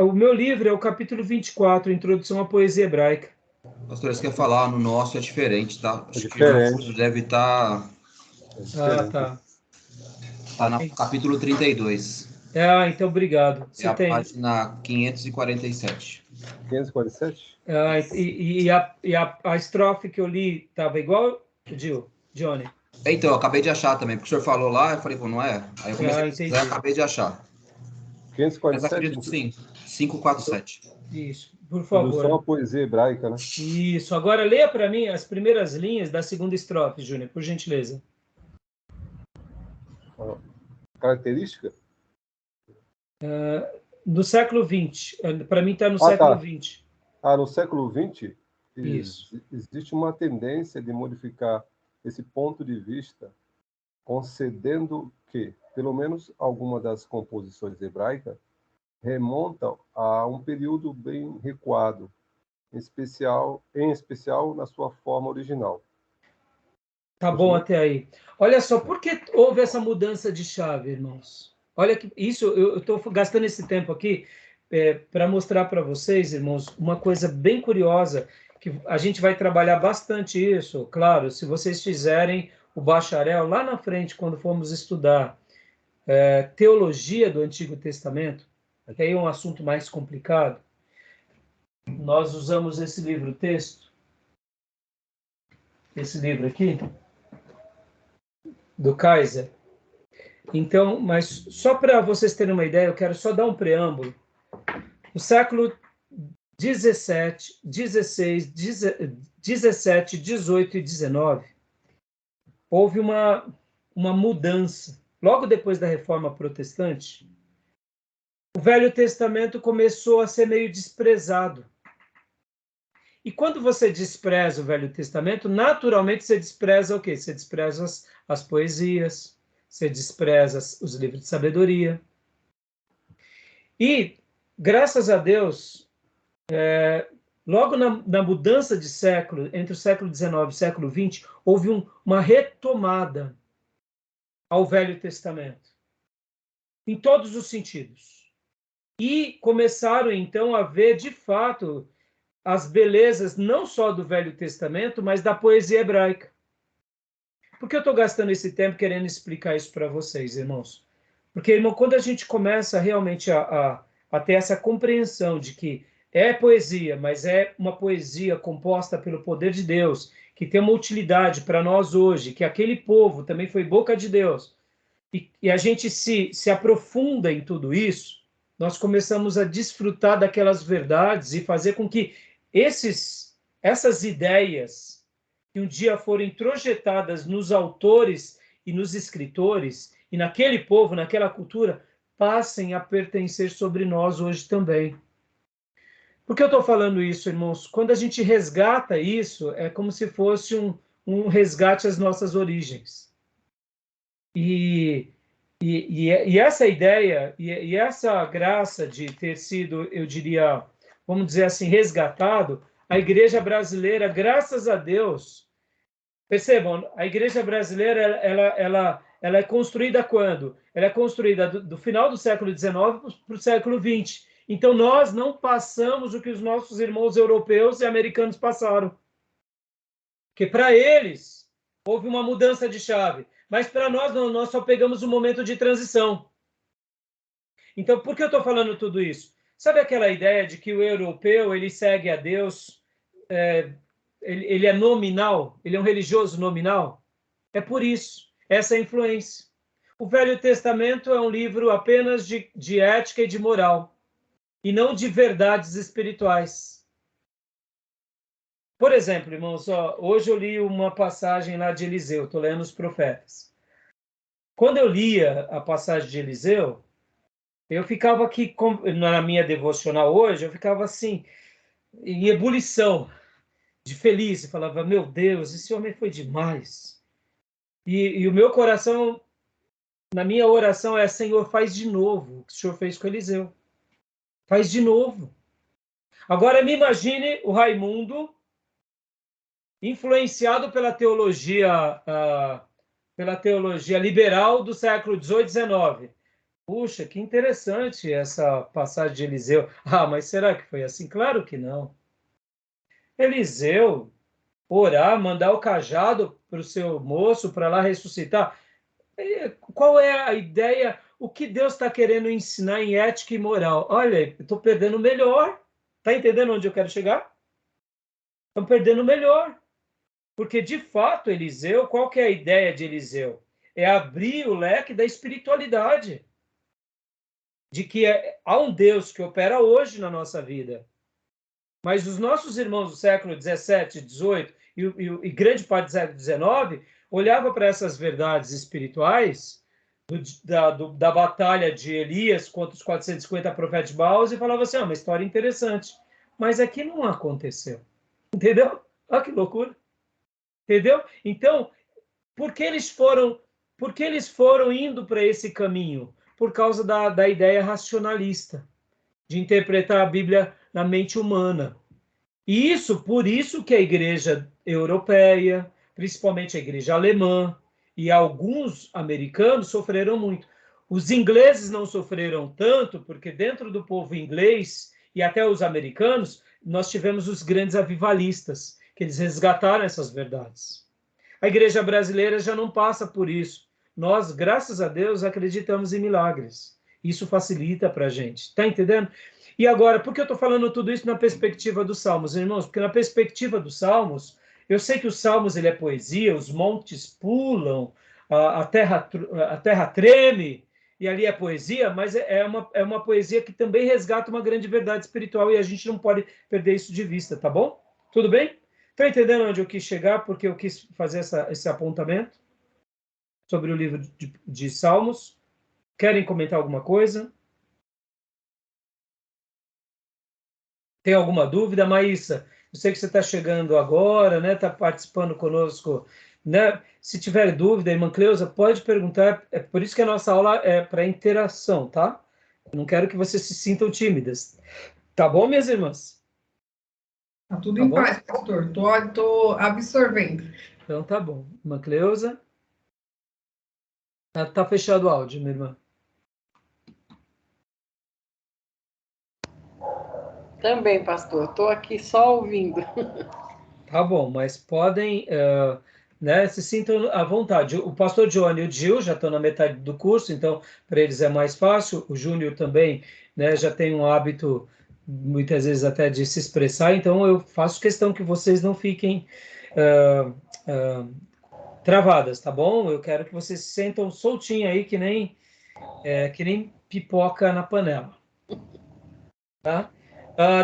O meu livro é o capítulo 24, Introdução à Poesia Hebraica. Pastor, você quer falar, no nosso é diferente, tá? Acho diferente. Que deve estar... Tá. Está no capítulo 32. Então obrigado. É a página 547. 547? E a estrofe que eu li estava igual, Johnny? Então, eu acabei de achar também, porque o senhor falou lá, eu falei, pô, não é? Aí eu comecei a pesquisar, acabei de achar. 547? Mas acredito que sim, 547. Isso, por favor. Só a poesia hebraica, né? Isso, agora leia para mim as primeiras linhas da segunda estrofe, Júnior, por gentileza. característica? No século XX. Para mim está no século XX. No século XX, Isso. Existe uma tendência de modificar esse ponto de vista, concedendo que, pelo menos, alguma das composições hebraicas remontam a um período bem recuado, em especial na sua forma original. Tá bom até aí. Olha só, por que houve essa mudança de chave, irmãos? Olha que isso, eu estou gastando esse tempo aqui para mostrar para vocês, irmãos, uma coisa bem curiosa, que a gente vai trabalhar bastante isso, claro, se vocês fizerem o bacharel lá na frente, quando formos estudar teologia do Antigo Testamento, que aí é um assunto mais complicado, nós usamos esse livro-texto, esse livro aqui, do Kaiser. Então, mas só para vocês terem uma ideia, eu quero só dar um preâmbulo. No século 17, 16, 17, 18 e 19, houve uma mudança. Logo depois da Reforma Protestante, o Velho Testamento começou a ser meio desprezado. E quando você despreza o Velho Testamento, naturalmente você despreza o quê? Você despreza as poesias, você despreza os livros de sabedoria. E, graças a Deus, logo na mudança de século, entre o século XIX e o século XX, houve uma retomada ao Velho Testamento, em todos os sentidos. E começaram, então, a ver, de fato, as belezas não só do Velho Testamento, mas da poesia hebraica. Por que eu estou gastando esse tempo querendo explicar isso para vocês, irmãos? Porque, irmão, quando a gente começa realmente a ter essa compreensão de que é poesia, mas é uma poesia composta pelo poder de Deus, que tem uma utilidade para nós hoje, que aquele povo também foi boca de Deus, e a gente se aprofunda em tudo isso, nós começamos a desfrutar daquelas verdades e fazer com que essas ideias que um dia foram introjetadas nos autores e nos escritores, e naquele povo, naquela cultura, passem a pertencer sobre nós hoje também. Por que eu estou falando isso, irmãos? Quando a gente resgata isso, é como se fosse um resgate às nossas origens. E essa ideia, e essa graça de ter sido, eu diria, vamos dizer assim, resgatado, a igreja brasileira, graças a Deus, percebam, a igreja brasileira, ela é construída quando? Ela é construída do final do século XIX para o século XX. Então, nós não passamos o que os nossos irmãos europeus e americanos passaram. Porque para eles, houve uma mudança de chave. Mas para nós, não, nós só pegamos um momento de transição. Então, por que eu estou falando tudo isso? Sabe aquela ideia de que o europeu, ele segue a Deus, ele é nominal, ele é um religioso nominal? É por isso, essa influência. O Velho Testamento é um livro apenas de ética e de moral, e não de verdades espirituais. Por exemplo, irmãos, hoje eu li uma passagem lá de Eliseu, estou lendo os profetas. Quando eu lia a passagem de Eliseu, eu ficava aqui, na minha devocional hoje, eu ficava assim, em ebulição, de feliz, e falava, meu Deus, esse homem foi demais. E o meu coração, na minha oração, é, Senhor, faz de novo o que o Senhor fez com Eliseu. Faz de novo. Agora, me imagine o Raimundo, influenciado pela teologia liberal do século XVIII e XIX. Puxa, que interessante essa passagem de Eliseu. Ah, mas será que foi assim? Claro que não. Eliseu, orar, mandar o cajado para o seu moço para lá ressuscitar. Qual é a ideia? O que Deus está querendo ensinar em ética e moral? Olha, eu estou perdendo o melhor. Está entendendo onde eu quero chegar? Estão perdendo o melhor. Porque, de fato, Eliseu, qual que é a ideia de Eliseu? É abrir o leque da espiritualidade. De que há um Deus que opera hoje na nossa vida. Mas os nossos irmãos do século XVII, XVIII e grande parte do século XIX olhava para essas verdades espirituais da batalha de Elias contra os 450 profetas de Baal e falava assim, uma história interessante. Mas aqui não aconteceu. Entendeu? Olha que loucura. Entendeu? Então, por que eles foram indo para esse caminho? Por causa da ideia racionalista, de interpretar a Bíblia na mente humana. E por isso que a igreja europeia, principalmente a igreja alemã, e alguns americanos sofreram muito. Os ingleses não sofreram tanto, porque dentro do povo inglês e até os americanos, nós tivemos os grandes avivalistas, que eles resgataram essas verdades. A igreja brasileira já não passa por isso. Nós, graças a Deus, acreditamos em milagres. Isso facilita para a gente. Está entendendo? E agora, por que eu estou falando tudo isso na perspectiva dos Salmos, irmãos? Porque na perspectiva dos Salmos, eu sei que os Salmos ele é poesia, os montes pulam, a terra treme, e ali é poesia, mas é uma poesia que também resgata uma grande verdade espiritual, e a gente não pode perder isso de vista, tá bom? Tudo bem? Está entendendo onde eu quis chegar, porque eu quis fazer esse apontamento sobre o livro de Salmos? Querem comentar alguma coisa? Tem alguma dúvida, Maísa? Eu sei que você está chegando agora, né? Está participando conosco, né? Se tiver dúvida, irmã Cleusa, pode perguntar. É por isso que a nossa aula é para interação, tá? Eu não quero que vocês se sintam tímidas. Tá bom, minhas irmãs? Tá tudo em paz, pastor. Tô absorvendo. Então tá bom. Irmã Cleusa? Tá fechado o áudio, minha irmã. Também, pastor. Estou aqui só ouvindo. Tá bom, mas podem, né, se sintam à vontade. O pastor Johnny e o Gil já estão na metade do curso, então para eles é mais fácil. O Júnior também, né, já tem um hábito, muitas vezes até de se expressar, então eu faço questão que vocês não fiquem travadas, tá bom? Eu quero que vocês se sentam soltinho aí, que nem pipoca na panela. Tá?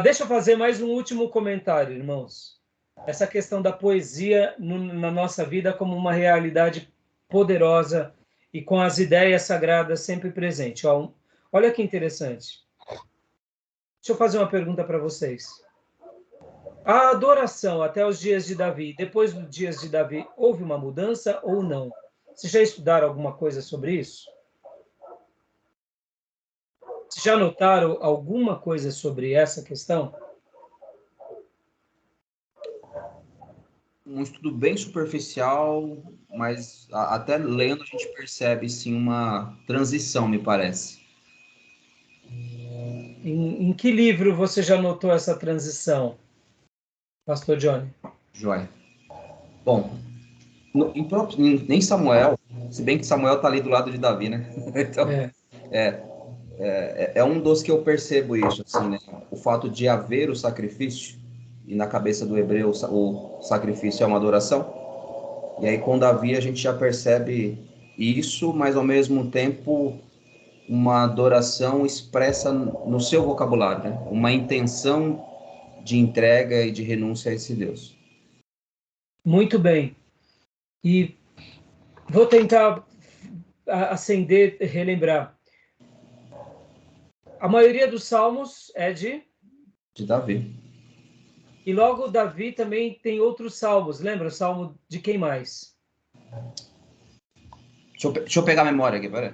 Deixa eu fazer mais um último comentário, irmãos. Essa questão da poesia na nossa vida como uma realidade poderosa e com as ideias sagradas sempre presentes. Olha que interessante. Deixa eu fazer uma pergunta para vocês. A adoração até os dias de Davi, depois dos dias de Davi, houve uma mudança ou não? Vocês já estudaram alguma coisa sobre isso? Vocês já notaram alguma coisa sobre essa questão? Um estudo bem superficial, mas até lendo a gente percebe sim uma transição, me parece. Em que livro você já notou essa transição, pastor Johnny? Joia. Bom, nem Samuel, se bem que Samuel está ali do lado de Davi, né? Então, é um dos que eu percebo isso, assim, né? O fato de haver o sacrifício, e na cabeça do hebreu o sacrifício é uma adoração, e aí com Davi a gente já percebe isso, mas ao mesmo tempo uma adoração expressa no seu vocabulário, né? Uma intenção de entrega e de renúncia a esse Deus. Muito bem. E vou tentar acender, relembrar. A maioria dos salmos é de Davi. E logo Davi também tem outros salmos. Lembra o salmo de quem mais? Deixa eu pegar a memória aqui, peraí.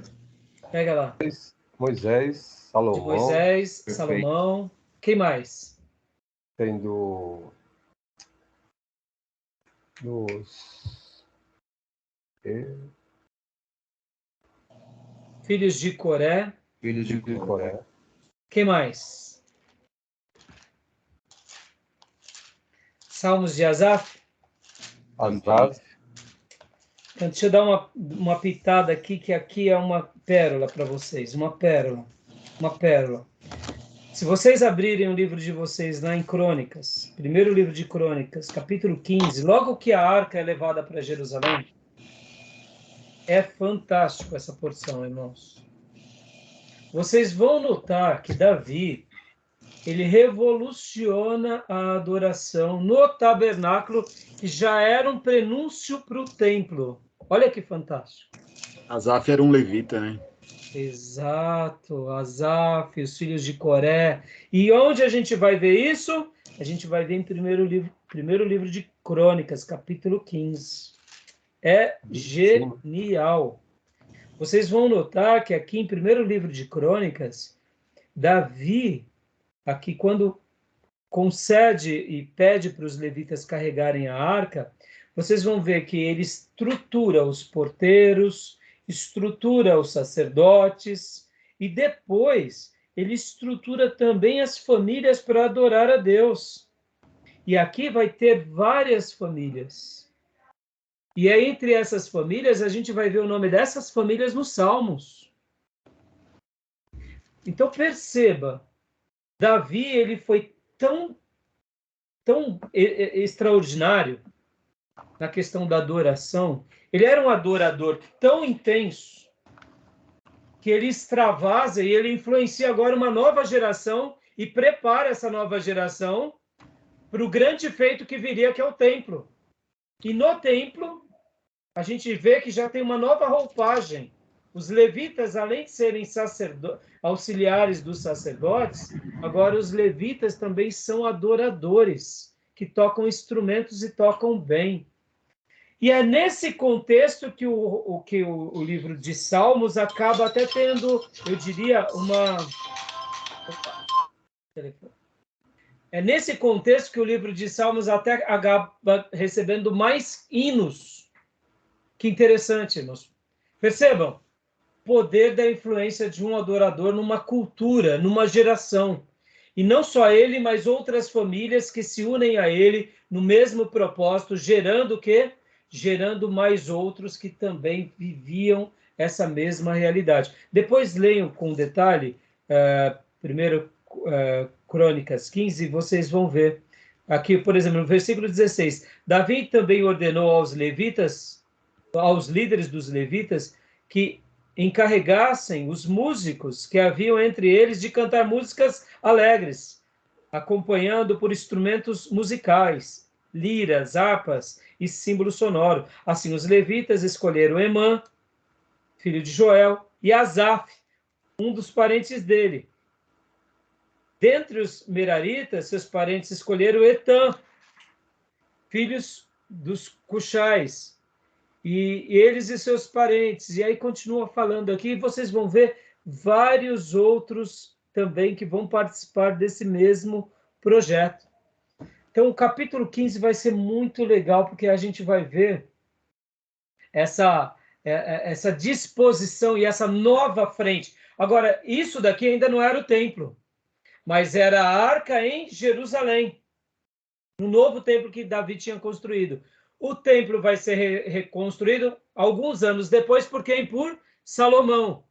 Pega lá. Moisés, Salomão. De Moisés, Perfeito. Salomão. Quem mais? Tem dos Filhos de Coré. Filhos de Coré. Quem mais? Salmos de Asaf. Asaf. Então, deixa eu dar uma pitada aqui, que aqui é uma pérola para vocês. Uma pérola. Uma pérola. Se vocês abrirem o livro de vocês lá em Crônicas, primeiro livro de Crônicas, capítulo 15, logo que a arca é levada para Jerusalém, é fantástico essa porção, irmãos. Vocês vão notar que Davi, ele revoluciona a adoração no tabernáculo, que já era um prenúncio para o templo. Olha que fantástico. Asaf era um levita, né? Exato, Asaf, os filhos de Coré. E onde a gente vai ver isso? A gente vai ver em primeiro livro de Crônicas, capítulo 15. É genial. Vocês vão notar que aqui em primeiro livro de Crônicas, Davi, aqui quando concede e pede para os levitas carregarem a arca, vocês vão ver que ele estrutura os porteiros, estrutura os sacerdotes e depois ele estrutura também as famílias para adorar a Deus. E aqui vai ter várias famílias. E é entre essas famílias a gente vai ver o nome dessas famílias nos Salmos. Então perceba, Davi ele foi tão extraordinário na questão da adoração. Ele era um adorador tão intenso que ele extravasa e ele influencia agora uma nova geração e prepara essa nova geração para o grande feito que viria, que é o templo. E no templo, a gente vê que já tem uma nova roupagem. Os levitas, além de serem auxiliares dos sacerdotes, agora os levitas também são adoradores, que tocam instrumentos e tocam bem. E é nesse contexto que o livro de Salmos acaba até tendo, eu diria, uma... É nesse contexto que o livro de Salmos até acaba recebendo mais hinos. Que interessante, irmãos. Percebam, poder da influência de um adorador numa cultura, numa geração. E não só ele, mas outras famílias que se unem a ele no mesmo propósito, gerando o quê? Gerando mais outros que também viviam essa mesma realidade. Depois leiam com detalhe, primeiro Crônicas 15, vocês vão ver. Aqui, por exemplo, no versículo 16, Davi também ordenou aos levitas, aos líderes dos levitas, que encarregassem os músicos que haviam entre eles de cantar músicas alegres, acompanhando por instrumentos musicais, liras, harpas e símbolo sonoro. Assim, os levitas escolheram Emã, filho de Joel, e Asaf, um dos parentes dele. Dentre os meraritas, seus parentes escolheram Etã, filhos dos Cuxais, e eles e seus parentes. E aí continua falando aqui, e vocês vão ver vários outros também que vão participar desse mesmo projeto. Então, o capítulo 15 vai ser muito legal, porque a gente vai ver essa disposição e essa nova frente. Agora, isso daqui ainda não era o templo, mas era a arca em Jerusalém, no novo templo que Davi tinha construído. O templo vai ser reconstruído alguns anos depois, por quem? Por Salomão.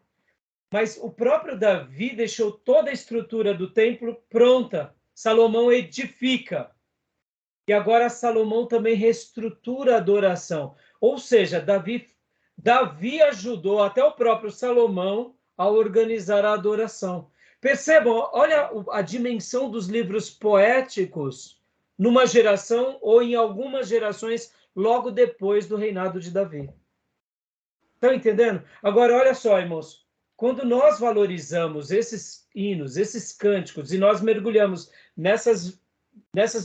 Mas o próprio Davi deixou toda a estrutura do templo pronta. Salomão edifica. E agora Salomão também reestrutura a adoração. Ou seja, Davi ajudou até o próprio Salomão a organizar a adoração. Percebam, olha a dimensão dos livros poéticos numa geração ou em algumas gerações logo depois do reinado de Davi. Estão entendendo? Agora, olha só, irmãos. Quando nós valorizamos esses hinos, esses cânticos, e nós mergulhamos nessas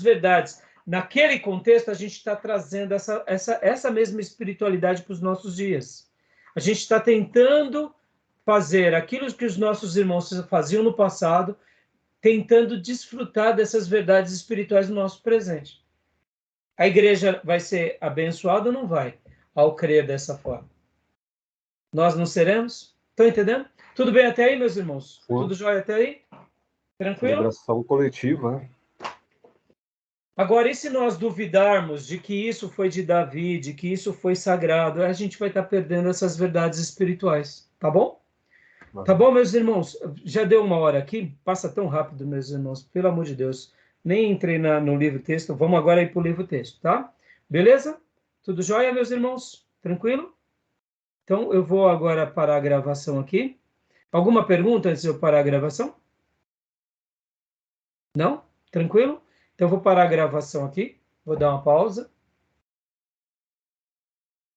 verdades, naquele contexto, a gente está trazendo essa mesma espiritualidade para os nossos dias. A gente está tentando fazer aquilo que os nossos irmãos faziam no passado, tentando desfrutar dessas verdades espirituais no nosso presente. A igreja vai ser abençoada ou não vai, ao crer dessa forma? Nós não seremos? Estão entendendo? Tudo bem até aí, meus irmãos? Sim. Tudo jóia até aí? Tranquilo? Celebração coletiva, né? Agora, e se nós duvidarmos de que isso foi de Davi, de que isso foi sagrado, a gente vai estar perdendo essas verdades espirituais, tá bom? Tá bom, meus irmãos? Já deu 1 hora aqui? Passa tão rápido, meus irmãos, pelo amor de Deus. Nem entrei no livro-texto, vamos agora ir para o livro-texto, tá? Beleza? Tudo jóia, meus irmãos? Tranquilo? Então, eu vou agora parar a gravação aqui. Alguma pergunta antes de eu parar a gravação? Não? Tranquilo? Então, eu vou parar a gravação aqui. Vou dar uma pausa.